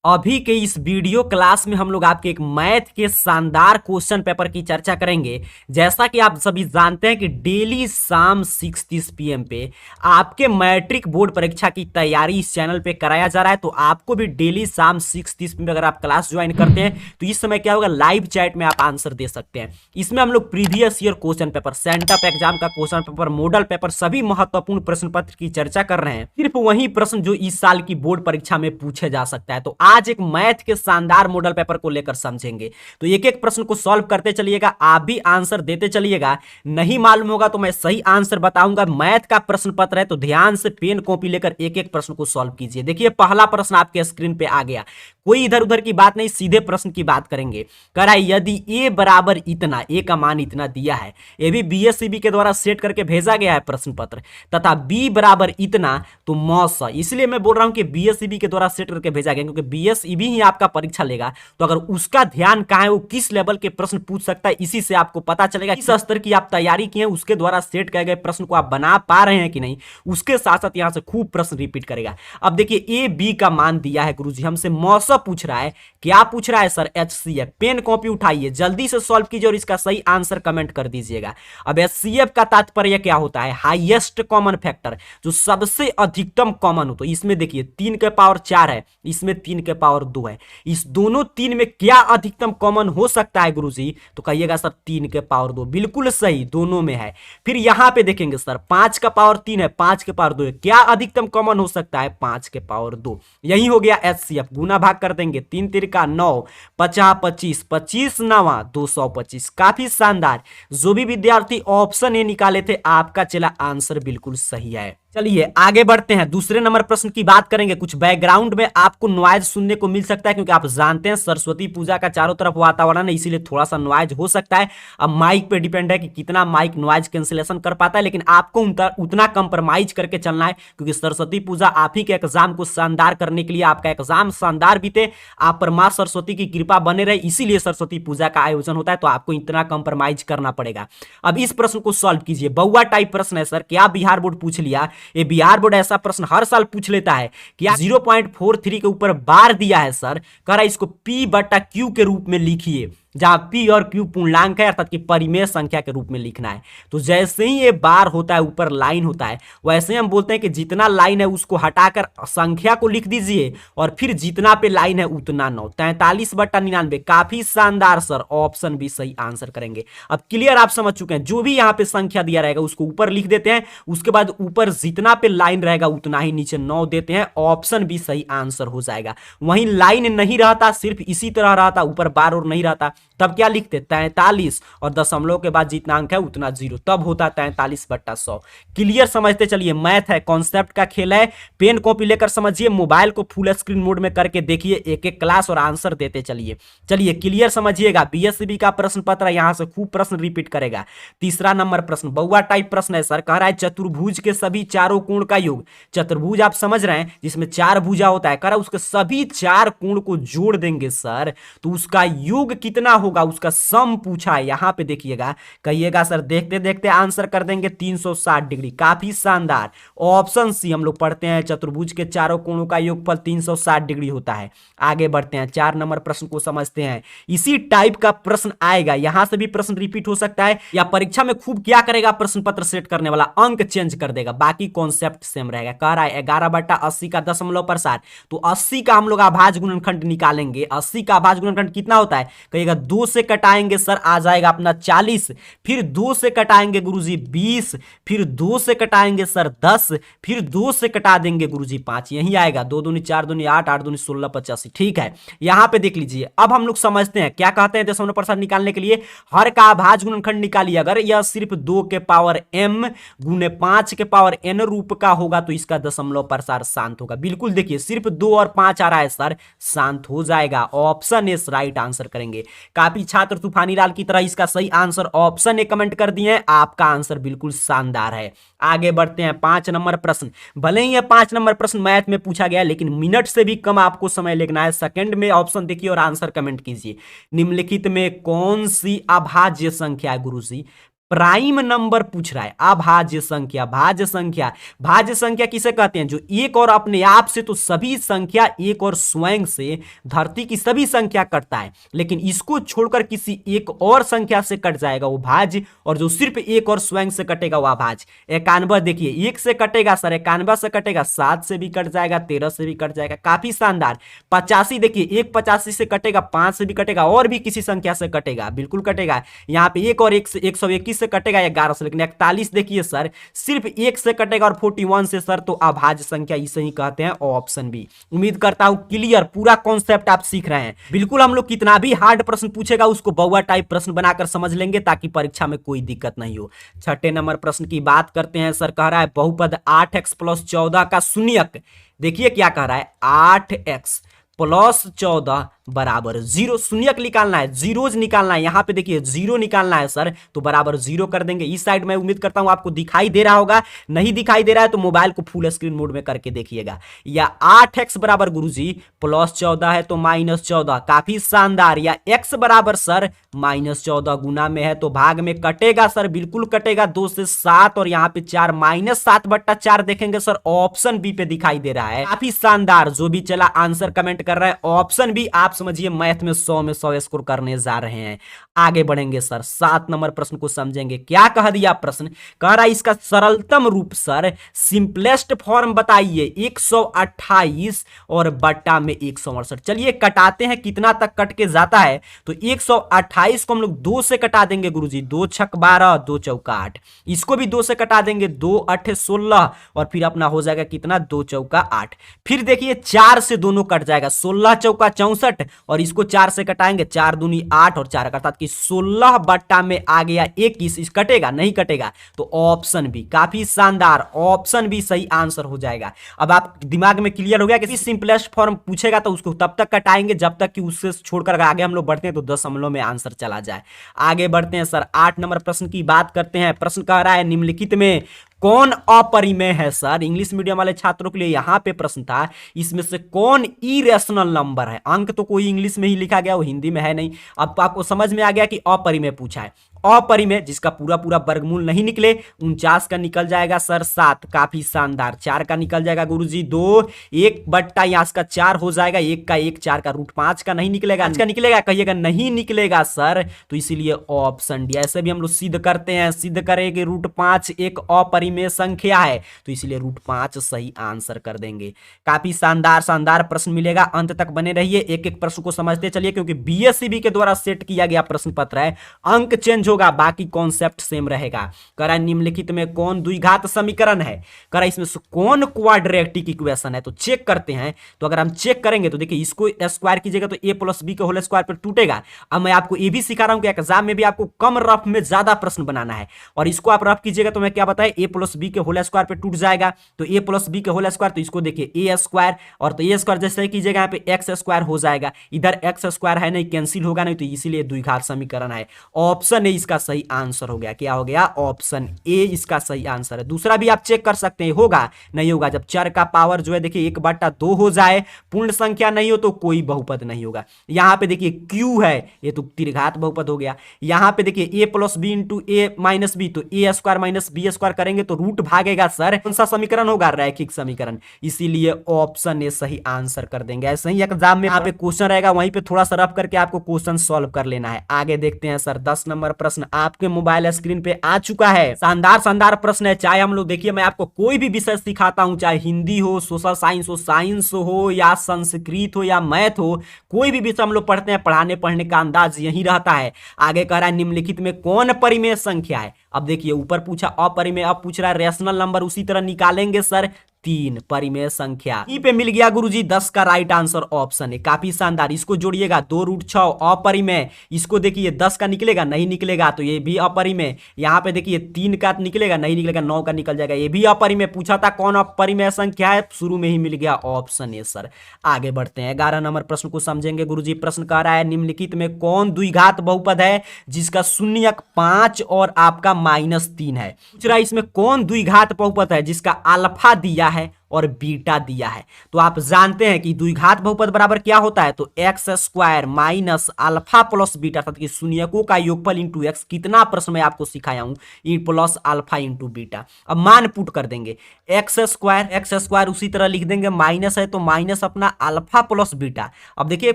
अभी के इस वीडियो क्लास में हम लोग आपके एक मैथ के शानदार क्वेश्चन पेपर की चर्चा करेंगे। जैसा कि आप सभी जानते हैं कि डेली शाम 6:30 PM पे आपके मैट्रिक बोर्ड परीक्षा की तैयारी इस चैनल पे कराया जा रहा है। तो आपको भी डेली शाम 6:30 PM अगर आप क्लास ज्वाइन करते हैं तो इस समय क्या होगा, लाइव चैट में आप आंसर दे सकते हैं। इसमें हम लोग previous year question paper, sent up exam का क्वेश्चन पेपर, मॉडल पेपर, सभी महत्वपूर्ण प्रश्न पत्र की चर्चा कर रहे हैं। सिर्फ वही प्रश्न जो इस साल की बोर्ड परीक्षा में पूछे जा सकता है। तो आज एक मैथ के शानदार मॉडल पेपर को लेकर समझेंगे। तो एक एक प्रश्न को सॉल्व करते चलिएगा, आप भी आंसर देते चलिएगा। नहीं मालूम होगा तो मैं सही आंसर बताऊंगा। मैथ का प्रश्न पत्र है तो ध्यान से पेन कॉपी लेकर एक एक प्रश्न को सॉल्व कीजिए। देखिए पहला प्रश्न आपके स्क्रीन पे आ गया, कोई इधर उधर की बात नहीं, सीधे प्रश्न की बात करेंगे। कह रहा है यदि ए बराबर इतना, ए का मान इतना दिया है, ये भी बीएसईबी के द्वारा सेट करके भेजा गया है प्रश्न पत्र, तथा बी बराबर इतना तो मौस, इसलिए मैं बोल रहा हूं कि बीएसईबी के द्वारा सेट करके भेजा गया क्योंकि बीएसईबी ही आपका परीक्षा लेगा। तो अगर उसका ध्यान कहां है, वो किस लेवल के प्रश्न पूछ सकता है, इसी से आपको पता चलेगा किस स्तर की आप तैयारी की है, उसके द्वारा सेट किए गए प्रश्न को आप बना पा रहे हैं कि नहीं। उसके साथ साथ यहां से खूब प्रश्न रिपीट करेगा। अब देखिए ए बी का मान दिया है गुरुजी, हमसे मौसम पूछ रहा है। क्या पूछ रहा है सर? एचसीएफ। पेन कॉपी उठाइए, जल्दी से सॉल्व कीजिए और इसका सही आंसर कमेंट कर दीजिएगा। अब एचसीएफ का तात्पर्य क्या होता है? हाईएस्ट कॉमन फैक्टर, जो सबसे अधिकतम कॉमन हो। तो इसमें देखिए 3 के पावर 4 है, इसमें 3 के पावर 2 है। इस दोनों 3 में क्या अधिकतम कॉमन हो सकता है गुरुजी? तो कहिएगा सर 3 के पावर 2। बिल्कुल सही, दोनों में है। फिर यहां पे देखेंगे सर 5 का पावर 3 है, 5 के पावर 2 है। क्या अधिकतम कॉमन हो सकता है? 5 के पावर 2। यही हो गया एचसीएफ। गुना भाग कर देंगे, 3 तिरका 9, 50 25, 25 9 225। काफी शानदार। जो भी विद्यार्थी ऑप्शन ए निकाले थे, आपका चला आंसर बिल्कुल सही है। चलिए आगे बढ़ते हैं, दूसरे नंबर प्रश्न की बात करेंगे। कुछ बैकग्राउंड में आपको नॉइज सुनने को मिल सकता है क्योंकि आप जानते हैं सरस्वती पूजा का चारों तरफ वातावरण है, इसीलिए थोड़ा सा नॉइज हो सकता है। अब माइक पे डिपेंड है कि कितना माइक नॉइज कैंसिलेशन कर पाता है, लेकिन आपको उतना कंप्रोमाइज करके चलना है क्योंकि सरस्वती पूजा आप ही के एग्जाम को शानदार करने के लिए, आपका एग्जाम शानदार बीते, आप पर मां सरस्वती की कृपा बने रहे, इसीलिए सरस्वती पूजा का आयोजन होता है। तो आपको इतना कंप्रोमाइज करना पड़ेगा। अब इस प्रश्न को सॉल्व कीजिए। बउआ टाइप प्रश्न है सर, क्या बिहार बोर्ड पूछ लिया? ये बिहार बोर्ड ऐसा प्रश्न हर साल पूछ लेता है कि 0.43 के ऊपर बार दिया है सर, कह रहा है इसको P बटा Q के रूप में लिखिए, जहां P और Q पूर्णांक है, अर्थात कि परिमेय संख्या के रूप में लिखना है। तो जैसे ही ये बार होता है, ऊपर लाइन होता है, वैसे ही हम बोलते हैं कि जितना लाइन है उसको हटाकर संख्या को लिख दीजिए और फिर जितना पे लाइन है उतना 9, 43 बटा 99। काफी शानदार सर, ऑप्शन भी सही आंसर करेंगे। अब क्लियर आप समझ चुके हैं, जो भी यहाँ पे संख्या दिया रहेगा उसको ऊपर लिख देते हैं, उसके बाद ऊपर जितना पे लाइन रहेगा उतना ही नीचे 9 देते हैं, ऑप्शन भी सही आंसर हो जाएगा। वहीं लाइन नहीं रहता, सिर्फ इसी तरह रहता, ऊपर बार और नहीं रहता, तब क्या लिखते? 43 और दशमलव के बाद जितना अंक है उतना 0, तब होता 43 बट्टा 100। क्लियर समझते चलिए, मैथ है, कॉन्सेप्ट का खेल है। पेन कॉपी लेकर समझिए, मोबाइल को फुल स्क्रीन मोड में करके देखिए एक एक क्लास और आंसर देते चलिए। चलिए क्लियर समझिएगा। बीएसईबी का प्रश्न पत्र यहां से खूब प्रश्न रिपीट करेगा। तीसरा नंबर प्रश्न बउआ टाइप प्रश्न है सर, कह रहा है चतुर्भुज के सभी चारों कोण का योग। चतुर्भुज आप समझ रहे हैं जिसमें 4 भुजा होता है, कह रहा है उसके सभी 4 कोण को जोड़ देंगे सर, तो उसका योग कितना होगा, उसका सम पूछा है। यहां पे देखिएगा, कहिएगा सर देखते देखते आंसर कर देंगे 360 डिग्री। काफी शानदार। ऑप्शन सी हम लोग पढ़ते हैं, चतुर्भुज के चारों कोणों का योगफल 360 डिग्री होता है। आगे बढ़ते हैं, 4 नंबर प्रश्न को समझते हैं। इसी टाइप का प्रश्न आएगा, यहां से भी प्रश्न रिपीट हो सकता है, या परीक्षा में खूब क्या करेगा प्रश्न पत्र सेट करने वाला, अंक चेंज कर देगा, बाकी कॉन्सेप्ट सेम रहेगा। कह रहा है 11 बटा 80 का दशमलव प्रसार, तो 80 का हम लोग अभाज्य गुणनखंड निकालेंगे। 80 का अभाज्य गुणनखंड कितना होता है? कहिएगा 2 से कटाएंगे सर, आ जाएगा अपना 40, फिर 2 से कटाएंगे गुरुजी 20, फिर 2 से कटाएंगे सर 10, फिर 2 से कटा देंगे गुरुजी 5, यही आएगा 2 दूनी 4 दूनी 8, 8 दूनी 16, 85। ठीक है, यहां पे देख लीजिए। अब हम लोग समझते हैं क्या कहते हैं दशमलव प्रसार निकालने के लिए। हर का अभाज्य गुणनखंड निकालिए। अगर यह सिर्फ 2 के पावर m गुने 5 के पावर n रूप का होगा तो इसका दशमलव प्रसार शांत होगा। बिल्कुल देखिए, सिर्फ 2 और 5 आ रहा है सर, शांत हो जाएगा। ऑप्शन ए राइट आंसर करेंगे। काफी छात्र तूफानी लाल की तरह इसका सही आंसर ऑप्शन ए कमेंट कर दिए हैं, आपका आंसर बिल्कुल शानदार है। आगे बढ़ते हैं, 5 नंबर प्रश्न। भले ही यह 5 नंबर प्रश्न मैथ में पूछा गया, लेकिन मिनट से भी कम आपको समय लेना है। सेकंड में ऑप्शन देखिए और आंसर कमेंट कीजिए। निम्नलिखित में कौन सी अभाज्य संख्या है गुरुजी? प्राइम नंबर पूछ रहा है, अभाज्य संख्या, भाज्य संख्या। भाज्य संख्या किसे कहते हैं? जो एक और अपने आप से, तो सभी संख्या एक और स्वयं से धरती की सभी संख्या कटता है, लेकिन इसको छोड़कर किसी एक और संख्या से कट जाएगा वो भाज्य, और जो सिर्फ एक और स्वयं से कटेगा वो अभाज्य। 91 देखिए, एक से कटेगा सर, 91 से कटेगा, 7 से भी कट जाएगा, 13 से भी कट जाएगा, काफी शानदार। 85 देखिए, एक 85 से कटेगा, 5 से भी कटेगा, और भी किसी संख्या से कटेगा, बिल्कुल कटेगा। यहाँ पे एक और एक से 121 से कटेगा 11 से, लेकिन 41 देखिए सर सिर्फ एक से कटेगा, और 41 से सर, तो अभाज्य संख्या इसे ही कहते हैं, ऑप्शन बी। उम्मीद करता हूं क्लियर, पूरा कॉन्सेप्ट आप सीख रहे हैं। बिल्कुल हम लोग कितना भी हार्ड प्रश्न पूछेगा उसको बउआ टाइप प्रश्न बनाकर समझ लेंगे, ताकि परीक्षा में कोई दिक्कत नहीं हो। छठे नंबर प्रश्न की बात करते हैं सर, कह रहा है बहुपद 8x + 14 का शून्यक। देखिए क्या कह रहा है, 8x + 14 बराबर 0। शून्यक निकालना है, जीरोज निकालना है। यहां पे देखिए 0 निकालना है सर, तो बराबर 0 कर देंगे। इस साइड में उम्मीद करता हूं आपको दिखाई दे रहा होगा, नहीं दिखाई दे रहा है तो मोबाइल को फुल स्क्रीन मोड में करके देखिएगा। या 8x बराबर गुरुजी +14 है तो -14, काफी शानदार। या x बराबर सर -14 गुना में है तो भाग में कटेगा सर, बिल्कुल कटेगा, 2 से 7 और यहाँ पे 4, -7/4 देखेंगे सर, ऑप्शन बी पे दिखाई दे रहा है। काफी शानदार, जो भी चला आंसर कमेंट कर रहा है ऑप्शन बी। आप समझिए मैथ में 100 में 100 स्कोर करने जा रहे हैं। आगे बढ़ेंगे सर, 7 नंबर प्रश्न को समझेंगे। क्या कह दिया प्रश्न, कह रहा है इसका सरलतम रूप सर, सिंपलेस्ट फॉर्म बताइए, 128 और बट्टा में 168। चलिए कटाते हैं, कितना तक कट के जाता है, तो 128 को हम लोग 2 से कटा देंगे गुरुजी, 2 छक 12, 2 चौका 8। इसको भी 2 से कटा देंगे, 2 8 16, और फिर अपना हो जाएगा कितना, 2 चौका 8। फिर देखिए 4 से दोनों कट जाएगा, 16 चौका 64, और इसको 4 से कटाएंगे, 4 दूनी 8 और 4 अर्थात कि 16 बट्टा में आ गया 21। इस कटेगा नहीं कटेगा, तो ऑप्शन बी, काफी शानदार, ऑप्शन बी सही आंसर हो जाएगा। अब आप दिमाग में क्लियर हो गया कि सिंपलेस्ट फॉर्म पूछेगा तो उसको तब तक कटाएंगे जब तक कि उससे छोड़कर आगे हम लोग बढ़ते हैं तो दशमलव में आंसर चला जाए। आगे बढ़ते हैं सर, 8 नंबर प्रश्न की बात करते हैं। प्रश्न कह रहा है निम्नलिखित में कौन अपरिमेय है सर? इंग्लिश मीडियम वाले छात्रों के लिए यहां पे प्रश्न था, इसमें से कौन इरेशनल नंबर है? अंक तो कोई इंग्लिश में ही लिखा गया, वो हिंदी में है नहीं। अब आपको समझ में आ गया कि अपरिमेय पूछा है। अपरिमेय जिसका पूरा पूरा वर्गमूल नहीं निकले, 49 का निकल जाएगा सर 7, काफी शानदार। 4 का निकल जाएगा गुरुजी 2, 1 बट्टा यहाँ का 4 हो जाएगा, 1 का 1, 4 का √5 का नहीं निकलेगा, 5 का निकलेगा, कहिएगा नहीं निकलेगा सर, तो इसीलिए ऑप्शन डी। ऐसे भी हम लोग सिद्ध करते हैं, सिद्ध करेंगे √5 एक अपरिमेय संख्या है, तो इसीलिए √5 सही आंसर कर देंगे। काफी शानदार शानदार प्रश्न मिलेगा, अंत तक बने रहिए, एक एक प्रश्न को समझते चलिए, क्योंकि बीएससीबी के द्वारा सेट किया गया प्रश्न पत्र है, अंक चेंज होगा, बाकी कॉन्सेप्ट सेम रहेगा। करा निम्नलिखित में कौन द्विघात समीकरण है? करा इसमें से कौन क्वाड्रेटिक इक्वेशन है? तो चेक करते हैं। तो अगर हम चेक करेंगे तो देखिए इसको स्क्वायर कीजिएगा तो a + b के होल स्क्वायर पर टूटेगा। अब मैं आपको ये भी सिखा रहा हूं कि एग्जाम में भी आपको कम रफ में ज्यादा प्रश्न बनाना है, और इसको आप रफ कीजिएगा तो मैं क्या बताया, a + b के होल स्क्वायर पर टूट जाएगा, तो a + b के होल स्क्वायर, तो इसको देखिए a स्क्वायर, और तो a स्क्वायर जैसे कीजिएगा यहाँ पे x स्क्वायर हो जाएगा, इधर x स्क्वायर है नहीं, कैंसिल होगा नहीं, तो इसीलिए द्विघात समीकरण है। ऑप्शन ए इसका सही आंसर हो गया। क्या हो गया? ऑप्शन ए इसका सही आंसर है। दूसरा भी आप चेक कर सकते हैं, होगा नहीं होगा, जब चर का पावर जो है देखिए 1/2 हो जाए, पूर्ण संख्या नहीं हो तो कोई बहुपद नहीं होगा। यहां पे देखिए q है, ये तो त्रिघात बहुपद हो गया। यहां पे देखिए a + b × a - b, तो a स्क्वायर - b स्क्वायर करेंगे तो रूट भागेगा सर, कौन सा समीकरण होगा? रैखिक समीकरण, इसीलिए ऑप्शन ए सही आंसर कर देंगे। ऐसे ही एग्जाम में यहाँ पे क्वेश्चन रहेगा, वहीं पे थोड़ा सा रफ करके आपको क्वेश्चन सॉल्व कर लेना है। आगे देखते हैं सर, 10 नंबर प्रश्न आपके मोबाइल स्क्रीन पे आ चुका है। शानदार शानदार प्रश्न है। चाहे हम लोग देखिए, मैं आपको कोई भी विषय सिखाता हूं, चाहे हिंदी हो, सोशल साइंस हो, साइंस हो, या संस्कृत हो, या मैथ हो, कोई भी विषय हम लोग पढ़ते हैं, पढ़ने का अंदाज यही रहता है। आगे कह रहा है निम्नलिखित में कौन परिमेय संख्या है? अब देखिए ऊपर पूछा अपरिमेय, अब पूछ रहा है रेशनल नंबर, उसी तरह निकालेंगे सर 3 परिमेय संख्या। ई पे मिल गया गुरुजी 10 का राइट आंसर ऑप्शन है। काफी शानदार, इसको जोड़िएगा 2√6 अपरिमेय, इसको देखिए 10 का निकलेगा नहीं निकलेगा, तो ये भी अपरिमेय। यहाँ पे देखिए 3 का निकलेगा नहीं निकलेगा, 9 का निकल जाएगा, ये भी अपरिमेय। पूछा था कौन अपरिमेय संख्या है, शुरू में ही मिल गया ऑप्शन ए सर। आगे बढ़ते हैं, 11 नंबर प्रश्न को समझेंगे गुरुजी। प्रश्न कह रहा है निम्नलिखित में कौन द्विघात बहुपद है जिसका शून्यक 5 और आपका -3 है? पूछ रहा है इसमें कौन द्विघात बहुपद है जिसका अल्फा दिया है और बीटा दिया है। तो आप जानते हैं कि द्विघात बहुपद बराबर क्या होता है, तो x square minus alpha plus beta, अर्थात कि शून्यकों का योगफल इंटू एक्स। कितना प्रश्न मैं आपको सिखाया हूं, E plus alpha into beta. अब मान पुट कर देंगे एक्स स्क्वायर उसी तरह लिख देंगे, माइनस है तो माइनस अपना अल्फा प्लस बीटा। अब देखिए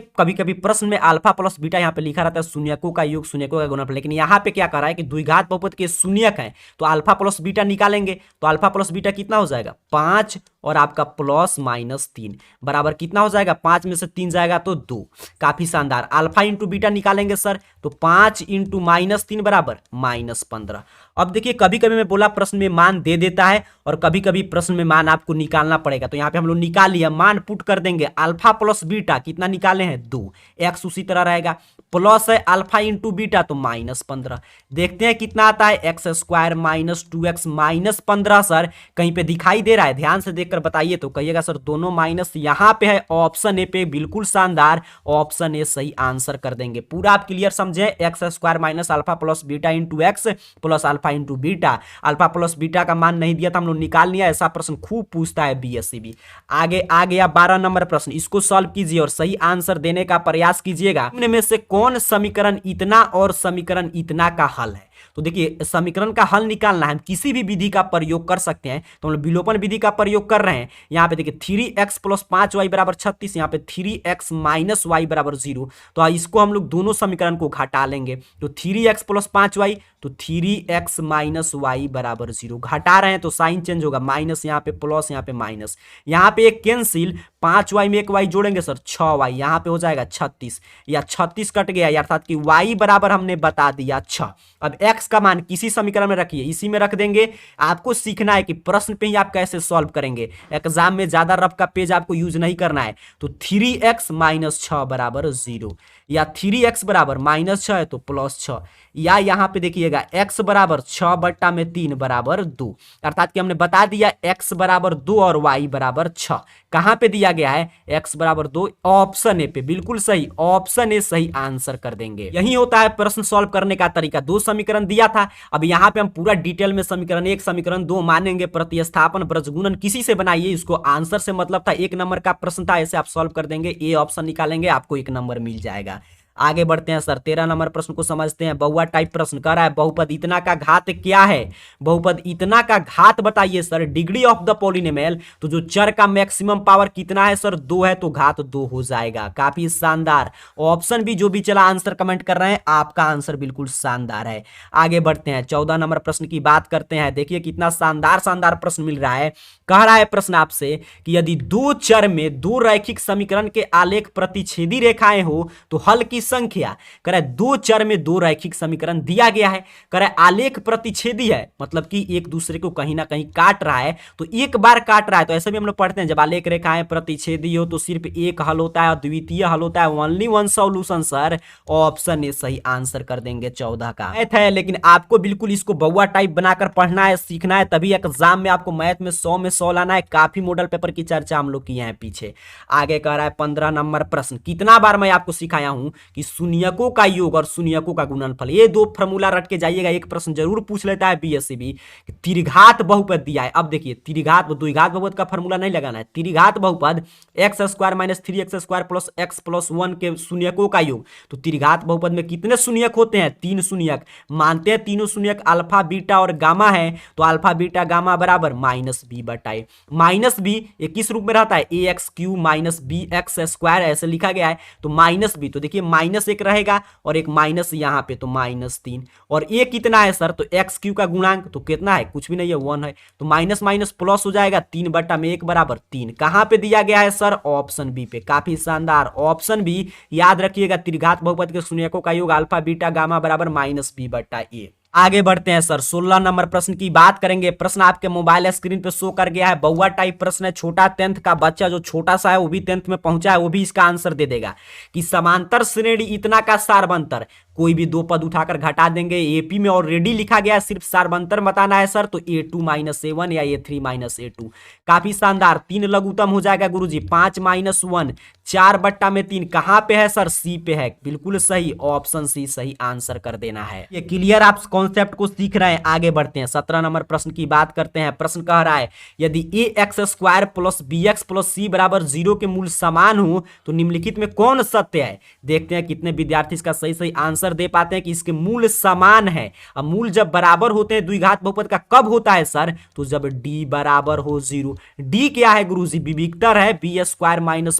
कभी कभी प्रश्न में अल्फा प्लस बीटा यहाँ पे लिखा रहता है शून्यकों का योग, शून्यकों का गुणनफल, लेकिन यहाँ पे क्या कर रहा है कि द्विघात बहुपद के शून्यक है तो अल्फा प्लस बीटा निकालेंगे, तो अल्फा प्लस बीटा कितना हो जाएगा 5 और आपका प्लस माइनस 3 बराबर कितना हो जाएगा, 5 में से 3 जाएगा तो 2। काफी शानदार। अल्फा इंटू बीटा निकालेंगे सर, तो 5 इंटू माइनस 3 बराबर माइनस 15। अब देखिए कभी कभी मैं बोला प्रश्न में मान दे देता है और कभी कभी प्रश्न में मान आपको निकालना पड़ेगा, तो यहाँ पे हम लोग निकाल लिया, मान पुट कर देंगे अल्फा प्लस बीटा कितना निकाले हैं 2, एक्स उसी तरह रहेगा, प्लस है अल्फा इंटू बीटा तो माइनस 15। देखते हैं कितना आता है, x square minus 2x minus 15। Sir कहीं पे दिखाई दे रहा है, ध्यान से देखकर बताइए तो कहिएगा सर दोनों माइनस यहाँ पे है, ऑप्शन ए पे। बिल्कुल शानदार, ऑप्शन ए सही आंसर कर देंगे। पूरा आप क्लियर समझे, x square minus alpha plus beta into x plus alpha into beta. Alpha plus beta का मान नहीं दिया था, हम लोग निकाल लिया। ऐसा प्रश्न खूब पूछता है बीएससीबी। आगे आ गया 12 नंबर प्रश्न, इसको सॉल्व कीजिए और सही आंसर देने का प्रयास कीजिएगा। इनमें से कौन समीकरण इतना और समीकरण इतना का हल है? तो देखिए समीकरण का हल निकालना है, हम किसी भी विधि का प्रयोग कर सकते हैं, तो हम लोग विलोपन विधि का प्रयोग कर रहे हैं। यहाँ पे देखिए 3x प्लस 5y बराबर 36, यहाँ पे 3x माइनस y बराबर 0, तो इसको हम लोग दोनों समीकरण को घटा लेंगे, तो 3x प्लस 5y तो 3x माइनस y बराबर 0। घटा रहे हैं तो साइन चेंज होगा, माइनस यहाँ पे प्लस, यहाँ पे माइनस, यहाँ पे एक कैंसिल, 5y में एक y जोड़ेंगे सर 6y, यहाँ पे हो जाएगा 36, या 36 कट गया, अर्थात कि y बराबर हमने बता दिया 6। अब x का मान किसी समीकरण में रखिए, इसी में रख देंगे। आपको सीखना है कि प्रश्न पे ही आप कैसे सॉल्व करेंगे, एग्जाम में ज्यादा रफ का पेज आपको यूज नहीं करना है। तो 3x माइनस 6 बराबर 0, या 3x बराबर माइनस 6 है तो प्लस 6, या यहाँ पे देखिएगा x बराबर 6 बट्टा में 3 बराबर 2, अर्थात कि हमने बता दिया x बराबर 2 और y बराबर 6। कहां पे दिया गया है, x बराबर 2, ऑप्शन ए पे। बिल्कुल सही, ऑप्शन ए सही आंसर कर देंगे। यही होता है प्रश्न सॉल्व करने का तरीका। दो समीकरण दिया था, अब यहाँ पे हम पूरा डिटेल में समीकरण 1 समीकरण 2 मानेंगे, प्रतिस्थापन ब्रजगुणन किसी से बनाइए, इसको आंसर से मतलब था। 1 नंबर का प्रश्न था, ऐसे आप सॉल्व कर देंगे, ए ऑप्शन निकालेंगे, आपको 1 नंबर मिल जाएगा। आगे बढ़ते हैं सर, 13 नंबर प्रश्न को समझते हैं। बहुआ टाइप प्रश्न कर रहा है, बहुपद इतना का घात क्या है? बहुपद इतना का घात बताइए sir. Degree of the polynomial, तो जो चर का मैक्सिमम पावर कितना है सर 2 है, तो घात 2 हो जाएगा। काफी शानदार। ऑप्शन भी जो भी चला आंसर कमेंट कर रहे हैं, आपका आंसर बिल्कुल शानदार है। आगे बढ़ते हैं, 14 नंबर प्रश्न की बात करते हैं। देखिए कितना शानदार शानदार प्रश्न मिल रहा है। कह रहा है प्रश्न आपसे कि यदि दो चर में दो रैखिक समीकरण के आलेख प्रतिच्छेदी रेखाएं हो तो हल की संख्या। करे दो चर में दो रैखिक समीकरण दिया गया है, करे आलेख प्रतिच्छेदी है, मतलब कि एक दूसरे को कहीं ना कहीं काट रहा है, तो एक बार काट रहा है। तो ऐसे भी हम लोग पढ़ते हैं, जब आलेख रेखाएं प्रतिच्छेदी हो तो सिर्फ एक हल होता है, अद्वितीय हल होता है, only one solution sir. Option A सही आंसर कर देंगे 14 का। मैथ है, लेकिन आपको बिल्कुल इसको बहुआ टाइप बनाकर पढ़ना है, सीखना है, तभी एग्जाम में आपको मैथ में 100 में 100 लाना है। काफी मॉडल पेपर की चर्चा हम लोग किए हैं पीछे। आगे कह रहा है 15 नंबर प्रश्न। कितना बार मैं आपको सिखाया हूं कि शून्यकों का योग और शून्यकों का गुणनफल, ये दो फार्मूला रट के जाइएगा। एक प्रश्न जरूर पूछ लेता है बीएससीबी, त्रिघात बहुपद दिया है। अब देखिए त्रिघात द्विघात बहुपद का फार्मूला नहीं लगाना है, त्रिघात बहुपद x square minus 3x square plus x plus 1 के शून्यकों का योग। तो त्रिघात बहुपद में कितने शून्यक होते हैं? 3 शून्यक। मानते हैं तीनों शून्यक अल्फा बीटा और गामा है, तो अल्फा बीटा गामा बराबर माइनस बी बटाए माइनस बी। ये किस रूप में रहता है? A X cube minus B X square, ऐसे लिखा गया है। तो माइनस बी, तो देखिए माइनस एक रहेगा और एक माइनस यहाँ पे, तो माइनस 3। और ए कितना है सर? तो एक्स क्यू का गुणांक तो कितना है? कुछ भी नहीं है, 1 है। तो माइनस माइनस प्लस हो जाएगा, 3 बटा में 1 बराबर 3। कहां पे दिया गया है सर? ऑप्शन बी पे। काफी शानदार, ऑप्शन बी याद रखिएगा। त्रिघात बहुपद के शून्यकों का योग अल्फा बीटा गामा बराबर माइनस बी बटा ए। आगे बढ़ते हैं सर, 16 नंबर प्रश्न की बात करेंगे। प्रश्न आपके मोबाइल स्क्रीन पे शो कर गया है, बहुआ टाइप प्रश्न है। छोटा 10th का बच्चा जो छोटा सा है, वो भी 10th में पहुंचा है, वो भी इसका आंसर दे देगा कि समांतर श्रेणी इतना का सारबंतर कोई भी दो पद उठाकर घटा देंगे। एपी में ऑलरेडी लिखा गया है, सिर्फ सार्वंतर बताना है सर, तो A2 - A1 या A3 - A2। काफी शानदार। 3 लघुत्तम हो जाएगा गुरुजी, 5 - 1, 4/3 कहां पे है सर? सी पे है। बिल्कुल सही, ऑप्शन सी सही आंसर कर देना है। ये क्लियर, आप कॉन्सेप्ट को सीख रहे हैं। आगे बढ़ते हैं, 17 नंबर प्रश्न की बात करते हैं। प्रश्न कह रहा है यदि ax² + bx + c = 0 के मूल समान हो तो निम्नलिखित में कौन सत्य है? देखते हैं कितने विद्यार्थी इसका सही सही आंसर दे पाते हैं कि इसके मूल समान है। अब मूल जब बराबर होते हैं द्विघात बहुपद का, कब होता है सर? तो जब d बराबर हो 0। d क्या है गुरुजी? विविक्तर है। b² -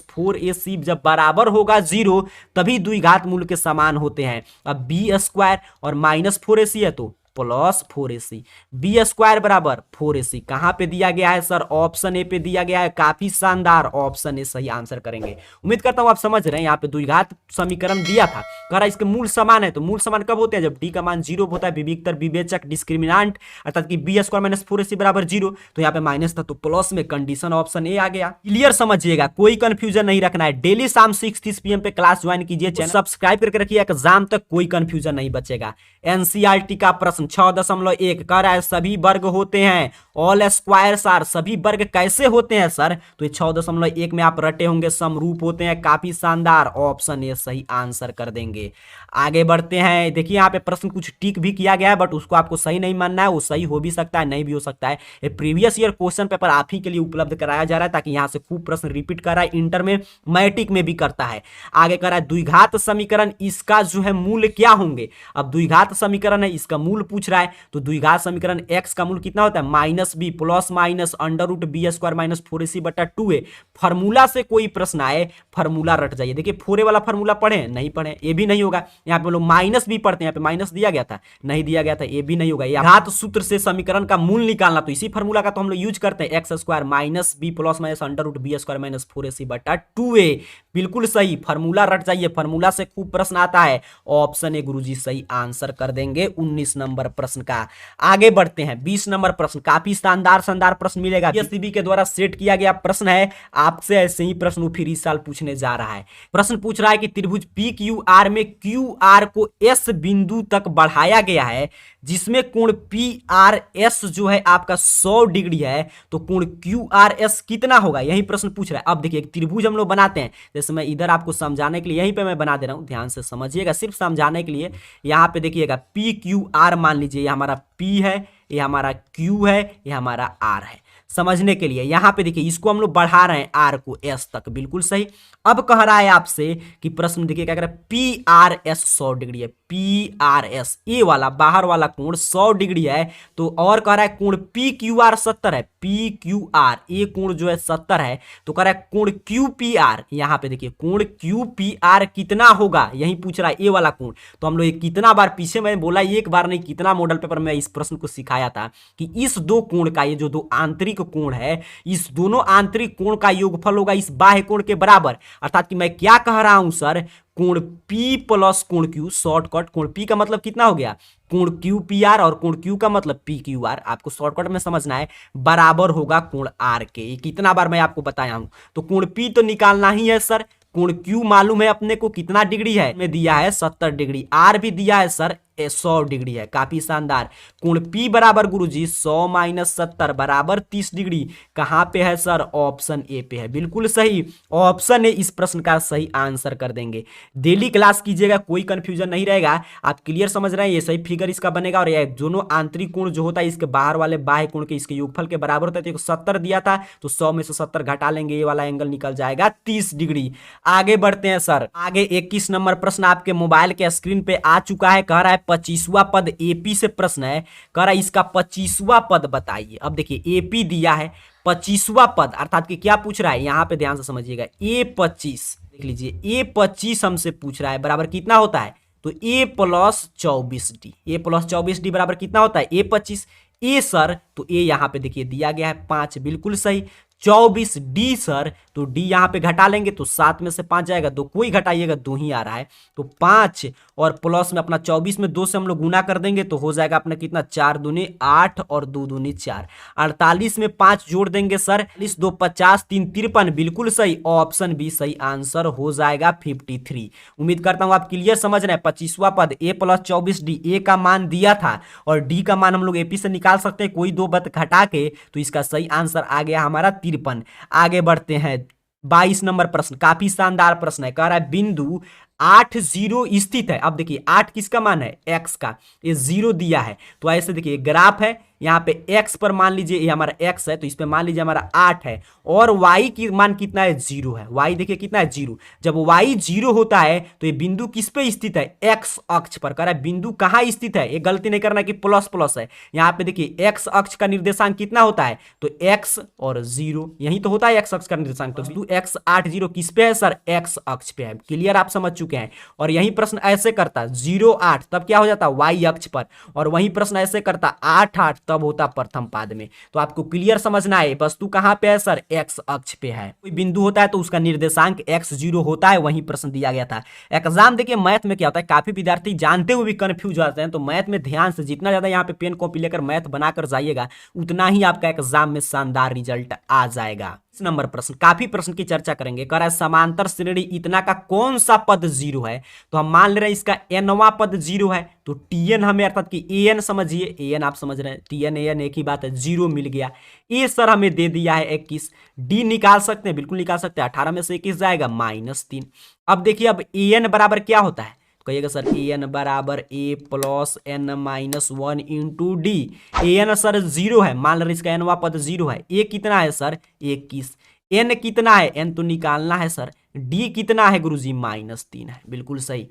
4ac जब बराबर होगा 0 तभी द्विघात मूल के समान होते हैं। अब b² और -4ac है तो +4ac, b² बराबर 4ac कहां पे दिया गया है सर? ऑप्शन ए पे दिया गया है। काफी शानदार, ऑप्शन ए सही आंसर करेंगे। उम्मीद करता हूं आप समझ रहे हैं। यहाँ पे द्विघात समीकरण दिया था, कह रहा इसके मूल समान है, तो मूल समान कब होते हैं? जब d का मान 0 होता है। विविक्तर, विवेचक, डिस्क्रिमिनांट, अर्थात कि b² - 4ac बराबर 0, तो यहाँ पे माइनस था तो प्लस में कंडीशन ऑप्शन ए आ गया। क्लियर समझिएगा, कोई कंफ्यूजन नहीं रखना है। डेली शाम 6:30 PM पे क्लास ज्वाइन कीजिए, चैनल सब्सक्राइब करके रखिए, एग्जाम तक कोई कंफ्यूजन नहीं बचेगा। एनसीईआरटी का प्रश्न 6.1 कह रहा है सभी वर्ग होते हैं, ऑल स्क्वायर्स आर, सभी वर्ग कैसे होते हैं सर? तो ये 6.1 में आप रटे होंगे, समरूप होते हैं। काफी शानदार, ऑप्शन ए सही आंसर कर देंगे। आगे बढ़ते हैं। देखिए यहाँ पे प्रश्न कुछ टिक भी किया गया है, बट उसको आपको सही नहीं मानना है। वो सही हो भी सकता है, नहीं भी हो सकता है। ये प्रीवियस ईयर क्वेश्चन पेपर आप ही के लिए उपलब्ध कराया जा रहा है, ताकि यहाँ से खूब प्रश्न रिपीट कर रहा है। इंटर में, मैट्रिक में भी करता है। आगे कर रहा है द्विघात समीकरण, इसका जो है मूल क्या होंगे? अब द्विघात समीकरण है, इसका मूल पूछ रहा है, तो द्विघात समीकरण x का मूल कितना होता है? -b + -√b² - 4ac/2a। फार्मूला से कोई प्रश्न आए, फार्मूला रट जाइए। देखिए 4a वाला फार्मूला पढ़े नहीं पढ़े, ये भी नहीं होगा। यहाँ पे लोग माइनस भी पढ़ते हैं, यहाँ पे माइनस दिया गया था, नहीं दिया गया था, ये भी नहीं होगा। घात सूत्र से समीकरण का मूल निकालना, तो इसी फार्मूला का तो हम लोग यूज करते हैं, x² - b + -√b² - 4ac/2a। बिल्कुल सही, फार्मूला रट जाइए, फार्मूला से खूब प्रश्न आता है। ऑप्शन ए गुरुजी सही आंसर कर देंगे 19 नंबर प्रश्न का। आगे बढ़ते हैं, 20 नंबर प्रश्न। काफी शानदार शानदार प्रश्न मिलेगा, पीएससीबी के द्वारा सेट किया गया प्रश्न है। आपसे ऐसे ही प्रश्न फिर इस साल पूछने जा रहा है। प्रश्न पूछ रहा है कि त्रिभुज PQR में QR को S बिंदु तक बढ़ाया गया है, जिसमें कोण PRS जो है आपका 100 डिग्री है, तो कोण QRS कितना होगा? यही प्रश्न पूछ रहा है। अब देखिए त्रिभुज हम लोग बनाते हैं, जैसे मैं इधर आपको समझाने के लिए यहीं पे मैं बना दे रहा हूं, ध्यान से समझिएगा, सिर्फ समझाने के लिए। यहाँ पे देखिएगा PQR मान लीजिए, ये हमारा P है, ये हमारा Q है, ये हमारा R है। समझने के लिए यहाँ पे देखिए, इसको हम लोग बढ़ा रहे हैं R को S तक, बिल्कुल सही। अब कह रहा है आपसे कि प्रश्न देखिए क्या कह रहा है, PRS 100 डिग्री है। PRS ए वाला बाहर वाला कोण 100 डिग्री है, तो और कह रहा है कोण PQR 70 है। PQR ए कोण जो है 70 है, तो कह रहा है कोण QPR, यहाँ पे देखिए कोण QPR कितना होगा, यही पूछ रहा है ए वाला कोण। तो हम लोग कितना बार पीछे मैंने बोला, एक बार नहीं कितना मॉडल पेपर में इस प्रश्न को सिखाया था कि इस दो कोण का, ये जो दो आंतरिक कोण है, इस दोनों आंतरिक कोण का योगफल होगा इस बाह्य कोण के बराबर। अर्थात कि मैं क्या कह रहा हूं सर, कोण P प्लस कोण Q, शॉर्टकट कोण P का मतलब कितना हो गया, कोण QPR, और कोण Q का मतलब PQR, आपको शॉर्टकट में समझना है, बराबर होगा कोण R के। कितना बार मैं आपको बताया हूं। तो कोण P तो निकालना ही है सर, कोण Q मालूम है अपने को कितना डिग्री है, में दिया है 70 डिग्री, R भी दिया है सर 100 डिग्री है। काफी शानदार। कोण P बराबर गुरुजी 100 - 70 बराबर 30 डिग्री, कहां पे है सर? ऑप्शन ए पे है, बिल्कुल सही। ऑप्शन ए इस प्रश्न का सही आंसर कर देंगे। डेली क्लास कीजिएगा, कोई कंफ्यूजन नहीं रहेगा। आप क्लियर समझ रहे हैं, ये सही फिगर इसका बनेगा, और ये दोनों आंतरिक कोण जो होता है इसके बाहर वाले बाह्य कोण के इसके योगफल के बराबर होता है। तो 70 दिया था, तो 100 में से 70 घटा लेंगे, ये वाला एंगल निकल जाएगा 30 डिग्री। आगे बढ़ते हैं सर। आगे 21 नंबर प्रश्न आपके मोबाइल के स्क्रीन पे आ चुका है। कह रहा है 25वां पद, एपी से प्रश्न है, कह रहा है इसका 25वां पद बताइए। अब देखिए एपी दिया है, 25वां पद अर्थात कि क्या पूछ रहा है, यहां पे ध्यान से समझिएगा। A25 देख लीजिए, A25 हमसे पूछ रहा है बराबर कितना होता है, तो A + 24D, A + 24D बराबर कितना होता है, A25। ए सर, तो ए यहां पे देखिए दिया गया है 5, बिल्कुल सही। 24D सर, तो डी यहाँ पे घटा लेंगे तो 7 में से 5 जाएगा, दो कोई घटाइएगा, 2 ही आ रहा है, तो 5 और प्लस में अपना 24 में 2 से हम लोग गुना कर देंगे तो हो जाएगा अपना कितना, 4 दूनी 8 और 2 दूनी 4, 48 में 5 जोड़ देंगे सर, 40 2 50 3 53, बिल्कुल सही, ऑप्शन बी सही आंसर हो जाएगा 53। उम्मीद करता हूं आप क्लियर समझ रहे हैं। 25वां पद ए प्लस 24D, ए का मान दिया था और डी का मान हम लोग एपी से निकाल सकते हैं, कोई दो बत घटा के, तो इसका सही आंसर आ गया हमारा 53। आगे बढ़ते हैं 22 नंबर प्रश्न, काफी शानदार प्रश्न है, कह रहा है बिंदु 8 0 स्थित है। अब देखिए 8 किसका मान है, x का, ये 0 दिया है, तो ऐसे देखिए ग्राफ है, यहाँ पे x पर मान लीजिए ये हमारा x है, तो इस पे मान लीजिए हमारा 8 है, और y की मान कितना है, 0 है, y देखिए कितना है, 0। जब y 0 होता है तो ये बिंदु किस पे स्थित है, x अक्ष पर। कह रहा है बिंदु कहाँ स्थित है, ये गलती नहीं करना कि प्लस प्लस है, यहाँ पे देखिए x अक्ष का निर्देशांक कितना होता है, तो x और 0, यही तो होता है x अक्ष का निर्देशांक, तो बिंदु x 8 0 किस पे है सर, x अक्ष पे है। क्लियर, आप समझ चुके हैं। और यही प्रश्न ऐसे करता 0 8, तब क्या हो जाता y अक्ष पर, और वही प्रश्न ऐसे करता 8 8, तब होता प्रथम पाद में। तो आपको क्लियर समझना है, वस्तु कहां पे है सर, x अक्ष पे है। कोई बिंदु होता है तो उसका निर्देशांक x0 होता है, वही प्रश्न दिया गया था। एग्जाम देखिए मैथ में क्या होता है, काफी विद्यार्थी जानते हुए भी कंफ्यूज होते हैं, तो मैथ में ध्यान से जितना ज्यादा यहाँ पे पेन कॉपी लेकर मैथ बनाकर जाइएगा, उतना ही आपका एग्जाम में शानदार रिजल्ट आ जाएगा। नंबर प्रश्न, काफी प्रश्न की चर्चा करेंगे, कह रहा है समांतर श्रेणी इतना का कौन सा पद 0 है, तो हम मान ले रहे हैं इसका nवां पद 0 है, तो tn हमें अर्थात कि an समझिए, an आप समझ रहे हैं, tn an एक ही बात है, 0 मिल गया। ए सर हमें दे दिया है 21, डी निकाल सकते हैं, बिल्कुल निकाल सकते हैं, 18 में से 21 जाएगा -3। अब देखिए अब an बराबर क्या होता है, कहिएगा सर an बराबर a plus n minus 1 into D. an sir 0 है, मान लीजिए इसका nवां पद 0 है, a कितना है सर 21, n कितना है, n तो निकालना है सर, d कितना है गुरुजी -3 है, बिल्कुल सही।